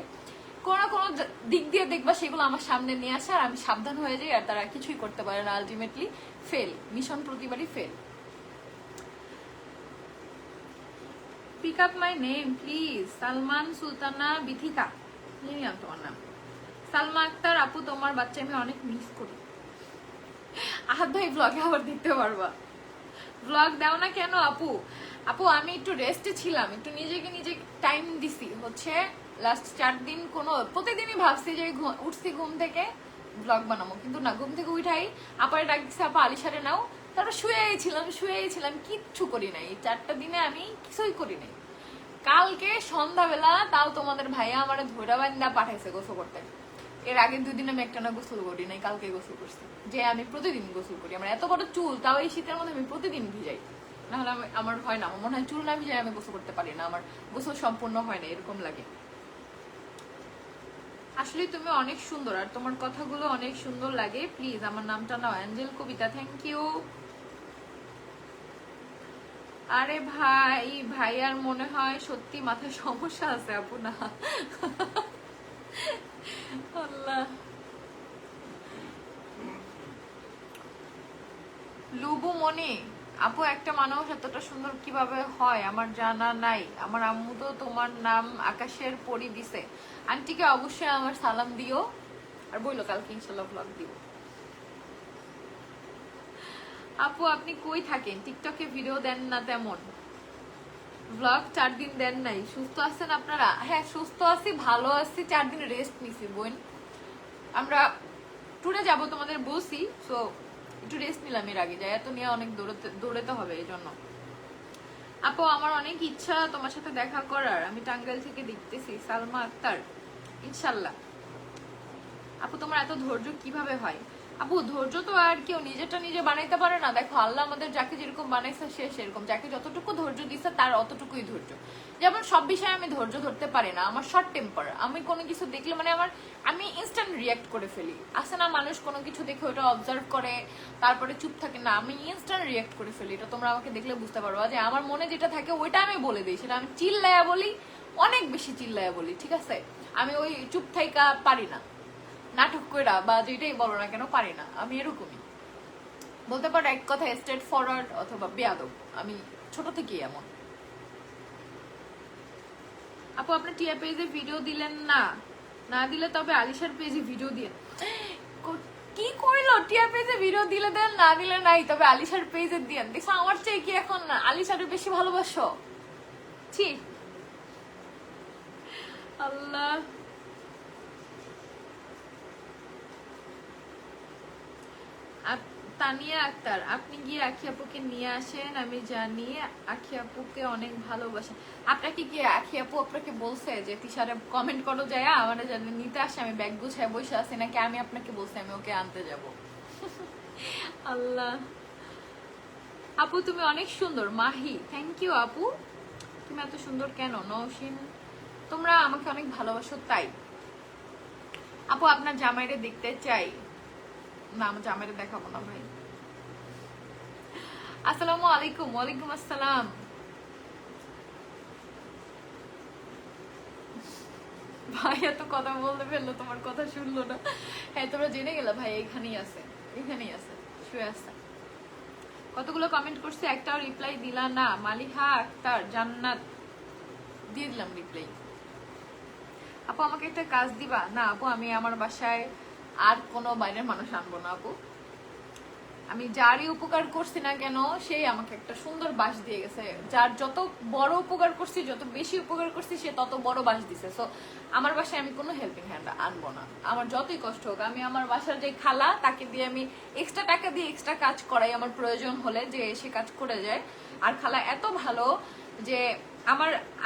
কোনো না কোনো দিক দিয়ে দেখবা সেগুলো আমার সামনে নিয়ে আসে আর আমি সাবধান হয়ে যাই, আর তারা কিছুই করতে পারে না, আলটিমেটলি ফেল, মিশন প্রতিবারই fail. Pick up my name please. Salman Sultana Bithika, নিলাম তোমার নাম। সালমা আক্তার, আপু তোমার বাচ্চা আমি অনেক মিস করি। আহাদ ভাই ব্লগে আবার দেখতে পারবা, ব্লগ দাও না কেন আপু? আপু আমি একটু রেস্টে ছিলাম, একটু নিজে টাইম দিছি, হচ্ছে লাস্ট 4 দিন কোনো প্রতিদিনই ভাবছি যে উঠছি ঘুম থেকে ব্লগ বানাবো, কিন্তু না, ঘুম থেকে উঠাই আপারে ডাক দিচ্ছে আপা আলিশারে নাও, তারপর শুয়েছিলাম, কিচ্ছু করি নাই 4টা দিনে, আমি কিছুই করি নাই। কালকে সন্ধ্যাবেলা তাও তোমাদের ভাইয়া আমার ধৈরা বান্ধা পাঠাইছে গোসল করতে, এর আগে 2 দিন আমি একটা না গোসল করি নাই, কালকে গোসল করছি, যে আমি প্রতিদিন গোসল করি, আমার এত বড় চুল তাও এই শীতের মধ্যে আমি প্রতিদিন ভিজাই, নাহলে আমার হয় না, আমার মনে হয় চুল না ভিজাই আমি গোসল করতে পারি না, আমার গোসল সম্পূর্ণ হয় না, এরকম লাগে। আসলে তুমি অনেক সুন্দর আর তোমার কথাগুলো অনেক সুন্দর লাগে, প্লিজ আমার নামটা নাও, অ্যাঞ্জেল কবিতা, থ্যাংক ইউ। আরে ভাইয়ার মনে হয় সত্যি মাথায় সমস্যা আছে আপু, না আল্লাহ। লুবু মনি, আপু একটা মানুষ এতটা সুন্দর কিভাবে হয় আমার জানা নাই, আমার আম্মু তো তোমার নাম আকাশের পরি দিছে। আন্টিকে অবশ্যই আমার সালাম দিও, আর বইলো কালকে ইনশাল্লাহ ব্লগ দিব। আপু আপনি কই থাকেন? টিকটকে ভিডিও দেন না তেমন, ব্লগ 4 দিন দেন নাই, সুস্থ আছেন আপনারা? হ্যাঁ সুস্থ আছি, ভালো আছি, 4 দিন রেস্ট নিছি বোন, আমরা ট্যুরে যাব তোমাদের বলছি, সো একটু রেস্ট নিলাম, এর আগে যাই, এত নিয়ে অনেক দৌড়াতে হবে এই জন্য। আপু আমার অনেক ইচ্ছা তোমার সাথে দেখা করার, আমি টাঙ্গাইল থেকে দেখতেছি। সালমা আক্তার, ইনশাল্লাহ। আপু তোমার এত ধৈর্য কিভাবে হয়? আপু ধৈর্য তো আর কেউ নিজেরটা নিজে বানাইতে পারে না, দেখো আল্লাহ আমাদের যাকে যেরকম বানাইছে সে সেরকম, যাকে যতটুকু ধৈর্য দিচ্ছে তার অতটুকুই ধৈর্য। যেমন সব বিষয়ে আমি ধৈর্য ধরতে পারি না, আমার শর্ট টেম্পার, আমি কোনো কিছু দেখলে মানে আমি ইনস্ট্যান্ট রিয়াক্ট করে ফেলি, আসে না মানুষ কোনো কিছু দেখে ওটা অবজার্ভ করে তারপরে চুপ থাকে না, আমি ইনস্ট্যান্ট রিয়াক্ট করে ফেলি, এটা তোমরা আমাকে দেখলে বুঝতে পারবো যে আমার মনে যেটা থাকে ওইটা আমি বলে দিই, সেটা আমি চিল্লায়া বলি, অনেক বেশি চিল্লায়া বলি, ঠিক আছে? আমি ওই চুপ থাইকা পারি না, নাটক কইরা বা যেটাই বলো না কেন পারি না, আমি এরকমই বলতে পারো, এক কথা স্ট্রেট ফরওয়ার্ড অথবা বেয়াদব, আমি ছোট থেকেই এমন। আপু আপনি টিয়া পেজে ভিডিও দিলেন না, না দিলে তবে আলিশার পেজে ভিডিও দিয়ে। কি কইলো? টিয়া পেজে ভিডিও দিলে দেন, না দিলে নাই, তবে আলিশার পেজে দিয়েন। দেখছো আমার চেয়ে কি এখন আলিশারে বেশি ভালোবাসো? ছি আল্লাহ। তানিয়া আক্তার, আপনি গিয়ে আখি আপুকে নিয়ে আসেন, আমি জানি আখি আপুকে অনেক ভালোবাসেন। আপনাকে কি আখি আপু আপনাকে বলছে যে তিশারে কমেন্ট করো যায় আমার জানি নিতে আসে, আমি ব্যাগ গুছায় বসে আছি, নাকি আমি আপনাকে বলছি আমি ওকে আনতে যাব? আল্লাহ। আপু তুমি অনেক সুন্দর। মাহি, থ্যাংক ইউ আপু, তুমি এত সুন্দর কেন? নওশিন, তোমরা আমাকে অনেক ভালোবাসো তাই। আপু আপনার জামাইরে দেখতে চাই। না আমার জামাইরে দেখাবো না ভাই। আসসালামু আলাইকুম। ওয়ালাইকুম আসসালাম। ভাইয়া তো কথা বলতে ফেললো, তোমার কথা শুনলো না। হ্যাঁ তোমরা জেনে গেলা ভাই এখানেই আছে, এখানেই আছে, শুয়ে আছে। কতগুলো কমেন্ট করছে, একটাও রিপ্লাই দিলা না। মালিহা আক্তার জান্নাত, দিয়ে দিলাম রিপ্লাই। আপু আমাকে একটা কাজ দিবা? না আপু, আমি আমার বাসায় আর কোনো বাইরের মানুষ আনবো না আপু। আমি যারই উপকার করছি না কেন সেই আমাকে একটা সুন্দর বাস দিয়ে গেছে। যার যত বড় উপকার করছি, যত বেশি উপকার করছি, সে তত বড় বাস দিছে। সো আমার বাসায় আমি কোনো হেল্পিং হ্যান্ড আনবো না। আমার যতই কষ্ট হোক, আমি আমার বাসার যে খালা, তাকে দিয়ে আমি এক্সট্রা টাকা দিয়ে এক্সট্রা কাজ করাই আমার প্রয়োজন হলে, যে সে কাজ করে যায়। আর খালা এত ভালো যে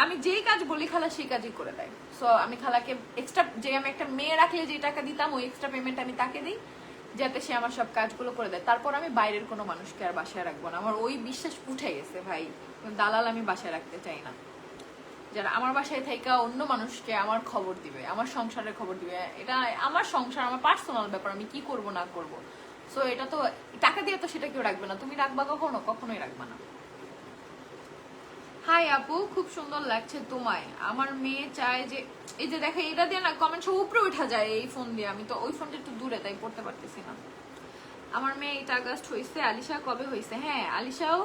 আমি যেই কাজ বলি খালা সেই কাজই করে দেয়। সো আমি খালাকে এক্সট্রা, যে আমি একটা মেয়ে রাখলে যে টাকা দিতাম, ওই এক্সট্রা পেমেন্ট আমি তাকে দিই, যাতে সে আমার সব কাজগুলো করে দেয়। তারপর আমি বাইরের কোনো মানুষকে আর বাসায় রাখবো না। আমার ওই বিশ্বাস উঠে গেছে ভাই, দালাল আমি বাসায় রাখতে চাই না। যারা আমার বাসায় থেকে অন্য মানুষকে আমার খবর দিবে, আমার সংসারের খবর দিবে, এটা আমার সংসার, আমার পার্সোনাল ব্যাপার, আমি কি করব না করব। সো এটা তো টাকা দিয়ে তো সেটা কেউ রাখবে না। তুমি রাখবা কখনো? কখনোই রাখবা না। হাই আপু, খুব সুন্দর লাগছে তোমায়। আমার মেয়ে চায় যে, এই যে দেখো এটা দিয়ে না কমেন্ট সব উপরে উঠা যায় এই ফোন দিয়ে, আমি তো ওই ফোনটা একটু দূরে, তাই পড়তে পারতেছি না। আমার মেয়ে 8 আগস্ট হয়েছে। আলিশা কবে হয়েছে? হ্যাঁ আলিশাও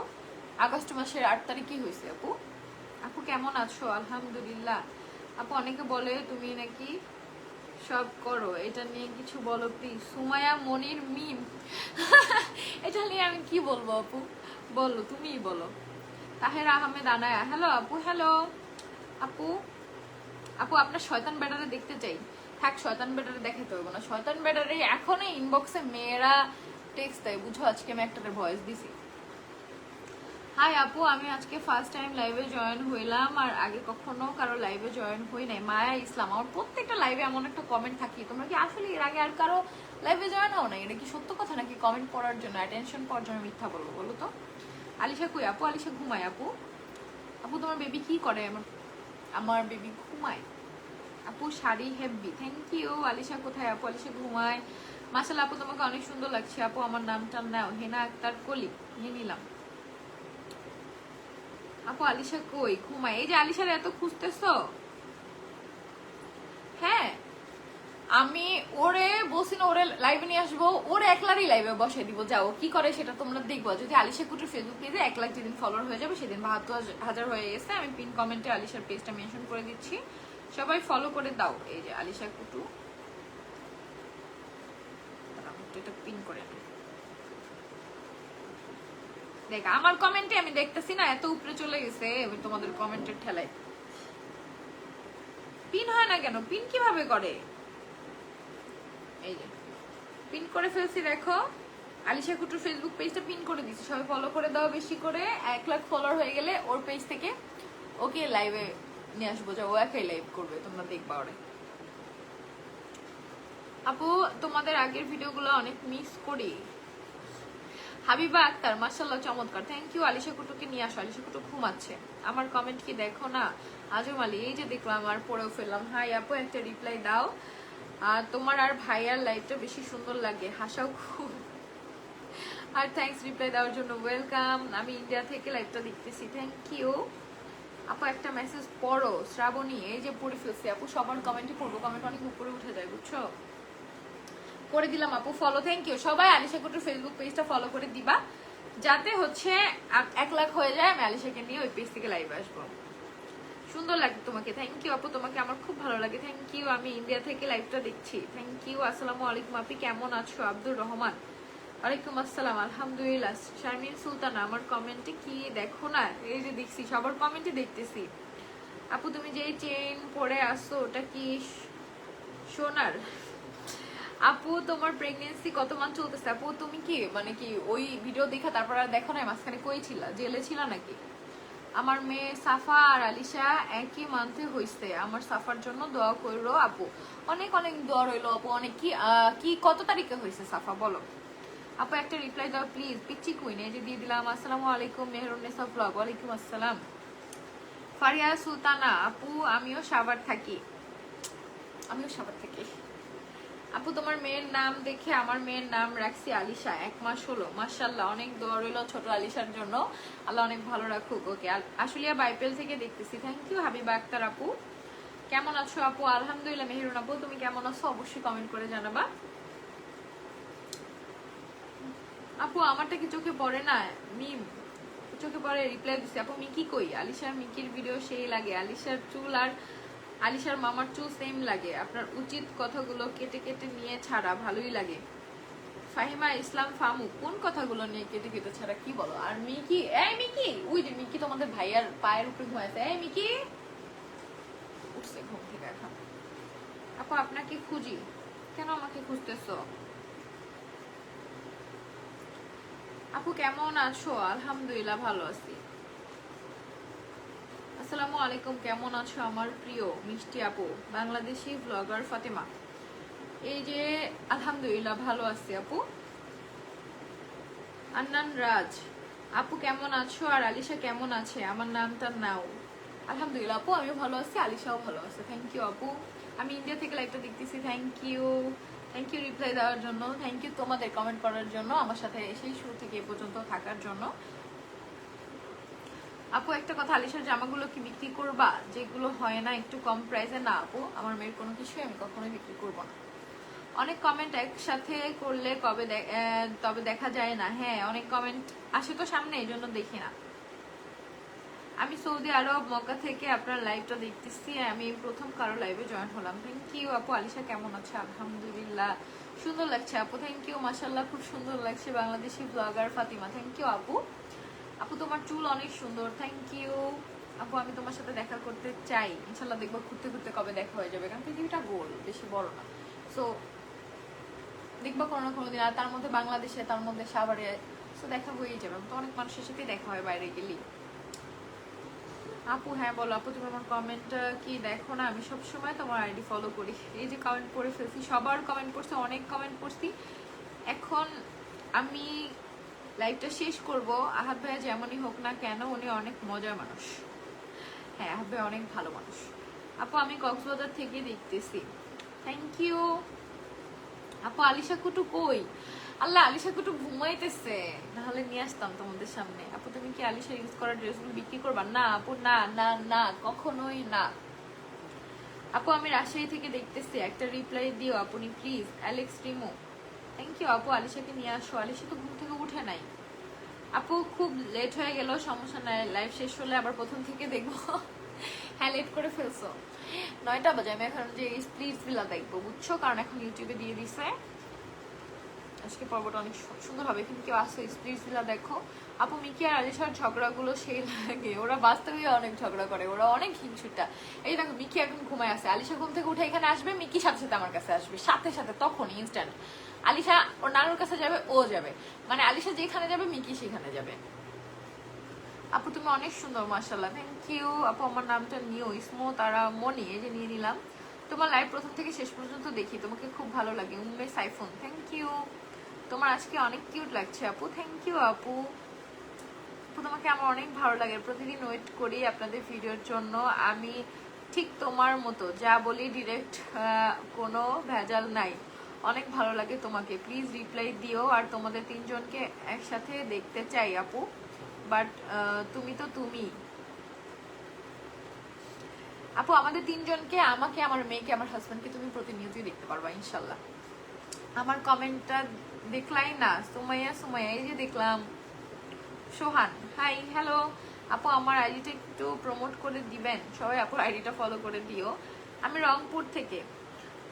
আগস্ট মাসের 8 তারিখই হয়েছে। আপু আপু কেমন আছো? আলহামদুলিল্লাহ। আপু অনেকে বলে তুমি নাকি সব করো, এটা নিয়ে কিছু বলো প্লিজ। সুমায়া মনির মিম এটা নিয়ে আমি কি বলবো আপু, বলো, তুমিই বলো। তাহের আহমেদ আনায়া, হ্যালো আপু। হ্যালো আপু। আপু আপনার শয়তান ব্যাটারে দেখতে চাই। থাক, শয়তান ব্যাটারে দেখাতে হবে না। শয়তান ব্যাটারে এখন ইনবক্সে মেয়েরা টেক্সট দেয়, বুঝো। আজকে আমি একটা ভয়েস দিছি। হাই আপু, আমি আজকে ফার্স্ট টাইম লাইভে জয়েন হইলাম, আর আগে কখনো কারো লাইভে জয়েন হই নাই। মায়া ইসলাম। আমার প্রত্যেকটা লাইভে এমন একটা কমেন্ট থাকি, তোমরা কি আসলে এর আগে আর কারো লাইভে জয়েন হও না? এটা কি সত্য কথা নাকি কমেন্ট পড়ার জন্য, অ্যাটেনশন পাওয়ার জন্য মিথ্যা বলবো বলো তো? আলিশা কই? আপু আলিশা ঘুমায়। আপু আপু তোমার বেবি কি করে? আমার বেবি ঘুমায়। আপু sari heavy, thank you. Alisha কোথায়? আপু আলিশা ঘুমায়। মাশাআল্লাহ আপু তোমাকে অনেক সুন্দর লাগছে। আপু আমার নামটা নাও। হেনা আক্তার কলি, নিয়ে নিলাম। আপু আলিশা কই? ঘুমায়। এই যে আলিশার এত খুঁজতেছো। হ্যাঁ আমি ওরে বলছি না ওরে লাইভে নিয়ে আসবো, ওরে একলারই লাইভে বসে দিব। যাও কি করে সেটা তোমরা দেখবো। যদি আলিশা কুটুর ফেসবুক পেজে 1 লাখ যেদিন ফলোয়ার হয়ে যাবে, সেদিন 72,000 হয়ে গেছে। আমি পিন কমেন্টে আলিশার পেজটা মেনশন করে দিচ্ছি, সবাই ফলো করে দাও। এই যে আলিশা কুটু, এটা পিন করে নিই। দেখ আমার কমেন্টে আমি দেখতেছি না, এত উপরে চলে গেছে তোমাদের কমেন্টের ঠেলায়। পিন হয় না কেন? পিন কিভাবে করে? এই যে পিন করে ফেলছি, দেখো। আলিশা কুটুর ফেসবুক পেজটা পিন করে দিচ্ছি, সবাই ফলো করে দাও বেশি করে। 1 লাখ ফলোয়ার হয়ে গেলে ওর পেজ থেকে ওকে লাইভে নিয়ে আসবো। যাও, ও একাই লাইভ করবে, তোমরা দেখবা ওরে। আপু তোমাদের আগের ভিডিওগুলো অনেক মিস করি। হাবিবা আক্তার, মাশাআল্লাহ চমৎকার, থ্যাংক ইউ। আলিশা কুটুকে নিয়ে আসো। আলিশা কুটু ঘুমাচ্ছে। আমার কমেন্ট কি দেখো না? আজম আলী, এই যে দেখলাম আর পড়েও ফেললাম। হাই আপু, একটা রিপ্লাই দাও। আর তোমার আর ভাইয়ার লাইভটা বেশি সুন্দর লাগে, হাসাও খুব। আর থ্যাঙ্কস রিপ্লাই দেওয়ার জন্য, ওয়েলকাম। আমি ইন্ডিয়া থেকে লাইভটা দেখতেছি, থ্যাংক ইউ। আপু একটা মেসেজ পড়ো। শ্রাবণী, এই যে পড়ে ফেলছি আপু, সবার কমেন্টে পড়বো, কমেন্ট অনেক উপরে উঠে যায় বুঝছো। করে দিলাম আপু ফলো, থ্যাংক ইউ। সবাই আলিশা কুটুর ফেসবুক পেজটা ফলো করে দিবা, যাতে হচ্ছে 1 লাখ হয়ে যায়, আমি আলিশাকে নিয়ে ওই পেজ থেকে লাইভে আসবো। সুন্দর লাগে তোমাকে, থ্যাংক ইউ আপু। তোমাকে আমার খুব ভালো লাগে, থ্যাংক ইউ। আমি ইন্ডিয়া থেকে লাইভটা দেখছি, থ্যাংক ইউ। আসসালামু আলাইকুম আপনি কেমন আছো? আব্দুর রহমান, ওয়ালাইকুম আসসালাম, আলহামদুলিল্লাহ। শারমিন সুলতানা, আমার কমেন্টে কি দেখো না? এই যে দেখছি, সবার কমেন্টে দেখতেছি। আপু তুমি যে চেইন পরে আসো ওটা কি সোনার? আপু তোমার প্রেগনেন্সি কত মান্থ চলতেছে? আপু তুমি কি মানে কি ওই ভিডিও দেখা তারপর আর দেখো না? মাঝখানে কই ছিলা? জেলে ছিলা নাকি? আমার মেয়ে সাফা আর আলিশা একই মান্থে হইছে। আমার সাফার জন্য দোয়া করো আপু। অনেক অনেক দোয়া রইলো আপু। অনেক কি কত তারিখে হয়েছে সাফা বলো? আপু একটা রিপ্লাই দাও প্লিজ। পিচ্চি কুইন, এই যে দিয়ে দিলাম। আসসালামু আলাইকুম। মেহরুন্নেসা ব্লগ, ওয়ালাইকুম আসসালাম। ফারিয়া সুলতানা, আপু আমিও সাভার থাকি। আমিও সাভার থাকি। আপু তোমার মেয়ের নাম দেখে আমার মেয়ের নাম রাখছি আলিশা, 1 মাস হলো। মাশাআল্লাহ, অনেক দোয়া রইলো ছোট আলিশার জন্য, আল্লাহ অনেক ভালো রাখুক ওকে। আশুলিয়া বাইপেল থেকে দেখতেছি, থ্যাংক ইউ। হাবিবা আক্তার আপু, কেমন আছো আপু? আলহামদুলিল্লাহ। মেহেরুন আপু তুমি কেমন আছো? অবশ্যই কমেন্ট করে জানাবা। আপু আমারটা কি চোখে পড়ে না? মিম চোখে পড়ে, রিপ্লাই দিচ্ছি। আপু মিকি কই? আলিশার মিকির ভিডিও সেই লাগে। আলিশার চুল আর আলিশার মামার চুল সেম লাগে। আপনার উচিত কথাগুলো কেটে কেটে নিয়ে ছাড়া, ভালোই লাগে। ফাহিমা ইসলাম ফামু কোন কথাগুলো নিয়ে কেটে কেটে ছাড়া কি বলো? আর মিকি, এই মিকি, ওই যে মিকি তোমাদের ভাইয়ার পায়ের উপরে ঘুমাইছে। এই মিকি উঠছে ঘুম থেকে এখন। আপু আপনাকে খুঁজি। কেন আমাকে খুঁজতেছো? আপু কেমন আছো? আলহামদুলিল্লাহ ভালো আছি। আসসালামু আলাইকুম। কেমন আছো আমার প্রিয় মিষ্টি আপু? বাংলাদেশি ব্লগার ফাতেমা। এই যে আলহামদুলিল্লাহ ভালো আছি আপু। আন্নান রাজ আপু কেমন আছো? আর আলিশা কেমন আছে? আমার নামটা নাও। আলহামদুলিল্লাহ আপু আমিও ভালো আছি, আলিশাও ভালো আছে। থ্যাংক ইউ আপু। আমি ইন্ডিয়া থেকে লাইভটা দেখতেছি। Thank you, thank you reply দেওয়ার জন্য, থ্যাংক ইউ তোমাদের কমেন্ট করার জন্য, আমার সাথে এসেই শুরু থেকে এ পর্যন্ত থাকার জন্য। আপু একটা কথা, আলিশার জামাগুলো কি বিক্রি করবা? যেগুলো হয় না একটু কম প্রাইসে? না আপু, আমার মেয়ের কোনো কিছুই আমি কখনোই বিক্রি করবো না। অনেক কমেন্ট একসাথে করলে তবে দেখা যায় না। হ্যাঁ অনেক কমেন্ট আসে তো সামনে, এই জন্য দেখি না। আমি সৌদি আরব মক্কা থেকে আপনার লাইভটা দেখতেছি। আমি প্রথম কারো লাইভে জয়েন হলাম। থ্যাংক ইউ আপু। আলিশা কেমন আছে? আলহামদুলিল্লাহ। সুন্দর লাগছে আপু। Thank you. মাশাআল্লাহ খুব সুন্দর লাগছে। Bangladeshi blogger Fatima. Thank you আপু। আপু তোমার চুল অনেক সুন্দর। থ্যাংক ইউ আপু। আমি তোমার সাথে দেখা করতে চাই। ইনশাল্লাহ দেখবো ঘুরতে ঘুরতে কবে দেখা হয়ে যাবে, কারণ পৃথিবীটা গোল, বেশি বড় না। সো দেখবো কোনো না কোনো দিন। আর তার মধ্যে বাংলাদেশে, তার মধ্যে সাভারে, সো দেখা হয়েই যাবে। তো অনেক মানুষের সাথেই দেখা হয় বাইরে গেলি। আপু হ্যাঁ বলো। আপু তুমি আমার কমেন্ট কি দেখো না? আমি সবসময় তোমার আইডি ফলো করি। এই যে কমেন্ট পড়ে ফেলছি, সবার কমেন্ট পড়ছি, অনেক কমেন্ট পড়ছি। এখন আমি লাইভটা শেষ করব। আহাদ ভাইয়া যেমনই হোক না কেন, উনি অনেক মজার মানুষ। হ্যাঁ আহাদ ভাই অনেক ভালো মানুষ। আপু আমি কক্সবাজার থেকে দেখতেছি। থ্যাংক ইউ আপু। আলিশা কুটু কই? আল্লাহ, আলিশা কুটু ঘুমাইতেছে, নাহলে নিয়ে আসতাম তোমাদের সামনে। আপু তুমি কি আলিশা ইউজ করা ড্রেসগুলো বিক্রি করবা? না আপু, না না না, কখনোই না। আপু আমি রাজশাহী থেকে দেখতেছি, একটা রিপ্লাই দিও আপনি please. Alex Rimo thank you আপু। আলিশাকে নিয়ে আসো। আলিশা তো ঘুম থেকে উঠে নাই। আপু খুব লেট হয়ে গেল, সমস্যা নাই, লাইভ শেষ হলে আবার প্রথম থেকে দেখবো। হ্যাঁ লেট করে ফেলছো, 9টা বাজে। আমি এখন যে স্প্লিট ভিলা দেখবো বুঝছো, কারণ এখন ইউটিউবে দিয়ে দিছে। আজকে পর্বটা অনেক সুন্দর হবে, কিন্তু কেউ আসো স্প্লিট ভিলা দেখো। আপু মিকি আর আলিশার ঝগড়াগুলো সেই লাগে, ওরা বাস্তবেই অনেক ঝগড়া করে, ওরা অনেক হিংসুটা। এই দেখো মিকি এখন ঘুমায় আছে, আলিশা ঘুম থেকে উঠে এখানে আসবে, মিকি সাথে সাথে আমার কাছে আসবে, সাথে সাথে তখন ইনস্ট্যান্ট। আলিশা ওর নানুর কাছে যাবে, ও যাবে, মানে আলিশা যেখানে যাবে মিকি সেখানে যাবে। আপু তুমি অনেক সুন্দর মাশাআল্লাহ। থ্যাংক ইউ আপু। আমার নামটা নিও ইসমো তারা মনি, এই যে নিয়ে নিলাম। তোমার লাইভ প্রথম থেকে শেষ পর্যন্ত দেখি, তোমাকে খুব ভালো লাগে। Umme Saifun thank you. তোমার আজকে অনেক কিউট লাগছে আপু। থ্যাংক ইউ আপু। আপু তোমাকে আমার অনেক ভালো লাগে, প্রতিদিন ওয়েট করি আপনাদের ভিডিওর জন্য। আমি ঠিক তোমার মতো যা বলি ডিরেক্ট, কোনো ভেজাল নাই। অনেক ভালো লাগে তোমাকে, প্লিজ রিপ্লাই দিও। আর তোমাদের তিনজনকে একসাথে দেখতে চাই আপু, বাট তুমি তো তুমি। আপু আমাদের তিনজনকে, আমাকে, আমার মেয়েকে, আমার হাজবেন্ডকে তুমি প্রতিনিয়তই দেখতে পারবা ইনশাল্লাহ। আমার কমেন্টটা দেখলাই না? সুমাইয়া, সুমাইয়া এই যে দেখলাম। সোহান হাই হ্যালো। আপু আমার আইডিটা একটু প্রমোট করে দিবেন সবাই? আপুর আইডিটা ফলো করে দিও। আমি রংপুর থেকে।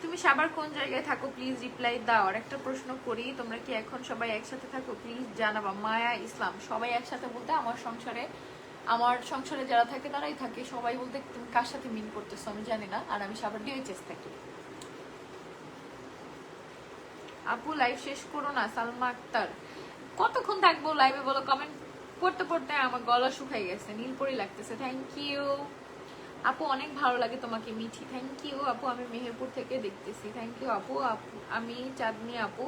তুমি সাবার কোন জায়গায় থাকো প্লিজ রিপ্লাই দাও। আর একটা প্রশ্ন করি, তোমরা কি এখন সবাই একসাথে থাকো? প্লিজ জানাবা। মায়া ইসলাম সবাই একসাথে বলতে আমার সংসারে যারা থাকে তারাই থাকে। সবাই বলতে তুমি কার সাথে মিন করতেছো আমি জানি না। আর আমি সাবার ডিএইচএস থাকি। আপু লাইভ শেষ করো না। সালমা আক্তার কতক্ষণ থাকবো লাইভে বলো? কমেন্ট পড়তে পড়তে আমার গলা শুকাই গেছে, নীলপরি লাগতেছে। থ্যাংক ইউ আপু। অনেক ভালো লাগে তোমাকে মিঠি। থ্যাংক ইউ আপু। আমি মেহেরপুর থেকে দেখতেছি। থ্যাংক ইউ আপু। আমি চাঁদনি আপু।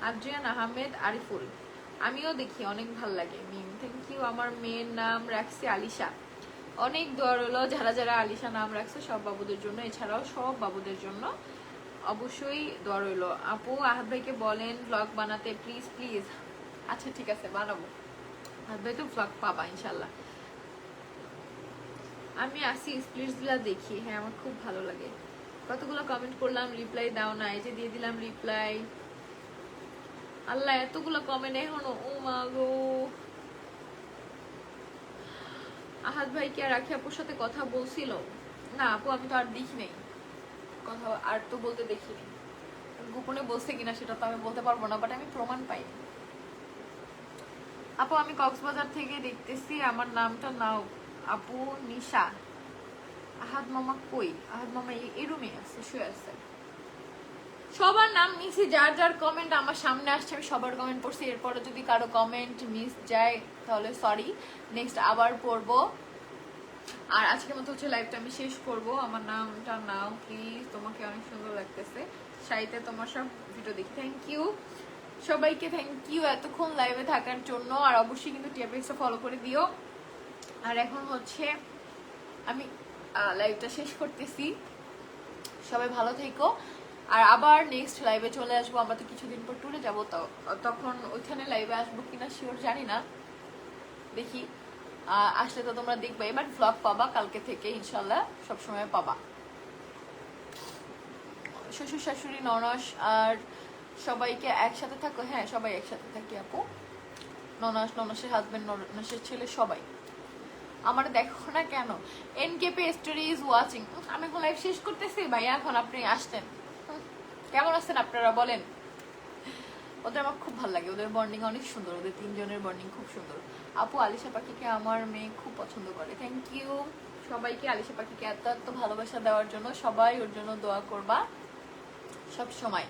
আদ্রিয়ান আহমেদ আরিফুল আমিও দেখি, অনেক ভালো লাগে মিম। Thank you. আমার মেয়ের নাম রাখছি আলিশা। অনেক দোয়া রইলো যারা যারা আলিশা নাম রাখছে সব বাবুদের জন্য, এছাড়াও সব বাবুদের জন্য অবশ্যই দোয়া রইলো। আপু আহাদ ভাইকে বলেন ব্লগ বানাতে প্লিজ প্লিজ। আচ্ছা ঠিক আছে বানাবো। আহাদ ভাই তো ব্লগ পাবা ইনশাল্লাহ। আমি আসি স্প্লিটস গুলা দেখি, হ্যাঁ আমার খুব ভালো লাগে। কতগুলো কমেন্ট করলাম, রিপ্লাই দাও না, এই যে দিয়ে দিলাম রিপ্লাই। আল্লাহ এতগুলো কমেন্ট এখনো, ও মা গো। আহাদ ভাই কি আর রাখি আপুর সাথে কথা বলছিল? না আপু, আমি তো আর দেখি নাই কথা, আর তো বলতে দেখিনি। গোপনে বলছে কিনা সেটা তো আমি বলতে পারবো না, বাট আমি প্রমাণ পাই। আপু আমি কক্সবাজার থেকে দেখতেছি, আমার নামটা নাও। আপু নিশা। আহাদ মামা কই? আহাদ মামা এই রুমে আছে, শুয়ে আছে। সবার নাম নিছি, যার যার কমেন্ট আমার সামনে আসছে আমি সবার কমেন্ট পড়ছি। এরপরে যদি কারো কমেন্ট মিস যায় তাহলে সরি, নেক্সট আবার পড়বো। আর আজকের মতো হচ্ছে লাইভটা আমি শেষ করব। আমার নামটা নাও প্লিজ, তোমাকে অনেক সুন্দর লাগতেছে। সাইতে তোমার সব ভিডিও দেখি, থ্যাংক ইউ সবাইকে, থ্যাংক ইউ এতক্ষণ লাইভে থাকার জন্য। আর অবশ্যই কিন্তু টিএপএক্সটা ফলো করে দিও। আর এখন হচ্ছে আমি লাইভটা শেষ করতেছি, সবাই ভালো থেকো। আর আবার নেক্সট লাইভে চলে আসবো। আমরা তো কিছুদিন পর ট্যুরে যাবো, তো তখন ওইখানে লাইভে আসবো কিনা শিওর জানি না, দেখি। আসলে তো তোমরা দেখবে, এবার ভ্লগ পাবা কালকে থেকে ইনশাল্লাহ, সবসময় পাবা। শ্বশুর শাশুড়ি ননস আর সবাইকে একসাথে থাকো, হ্যাঁ সবাই একসাথে থাকি আপু। ননস, ননসের হাজবেন্ড, ননসের ছেলে, সবাই। আমার দেখো না কেন? এনকেপি স্টোরি ইজ ওয়াচিং। আমি এখন লাইভ শেষ করতেছি ভাইয়া, এখন আপনি আসতেন। কেমন আছেন আপনারা বলেন? ওদের আমার খুব ভালো লাগে, ওদের বন্ডিং অনেক সুন্দর, ওদের তিনজনের বন্ডিং খুব সুন্দর। আপু আলিশা পাখিকে আমার মেয়ে খুব পছন্দ করে, থ্যাংক ইউ সবাইকে। আলিশা পাখিকে এত এত ভালোবাসা দেওয়ার জন্য, সবাই ওর জন্য দোয়া করবা সব সময়।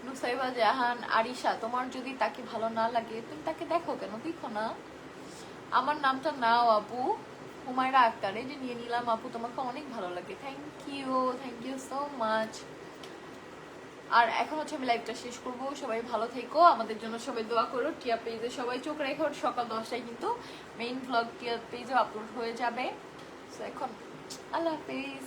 নুসাইবা জাহান, আরিশা তোমার যদি তাকে ভালো না লাগে তুমি তাকে দেখো কেন, দেখো না। আমার নামটা নাও আপু। হুমায়রা আক্তার, এই যে নিয়ে নিলাম আপু, তোমাকে অনেক ভালো লাগে, থ্যাংক ইউ সো মাচ। আর এখন হচ্ছে আমি লাইভটা শেষ করবো, সবাই ভালো থেকো, আমাদের জন্য সবাই দোয়া করো। টিয়া পেজে সবাই চোখ রেখো, সকাল 10টায় কিন্তু মেইন ভ্লগ টিয়া পেজে আপলোড হয়ে যাবে। এখন আল্লাহ হাফেজ।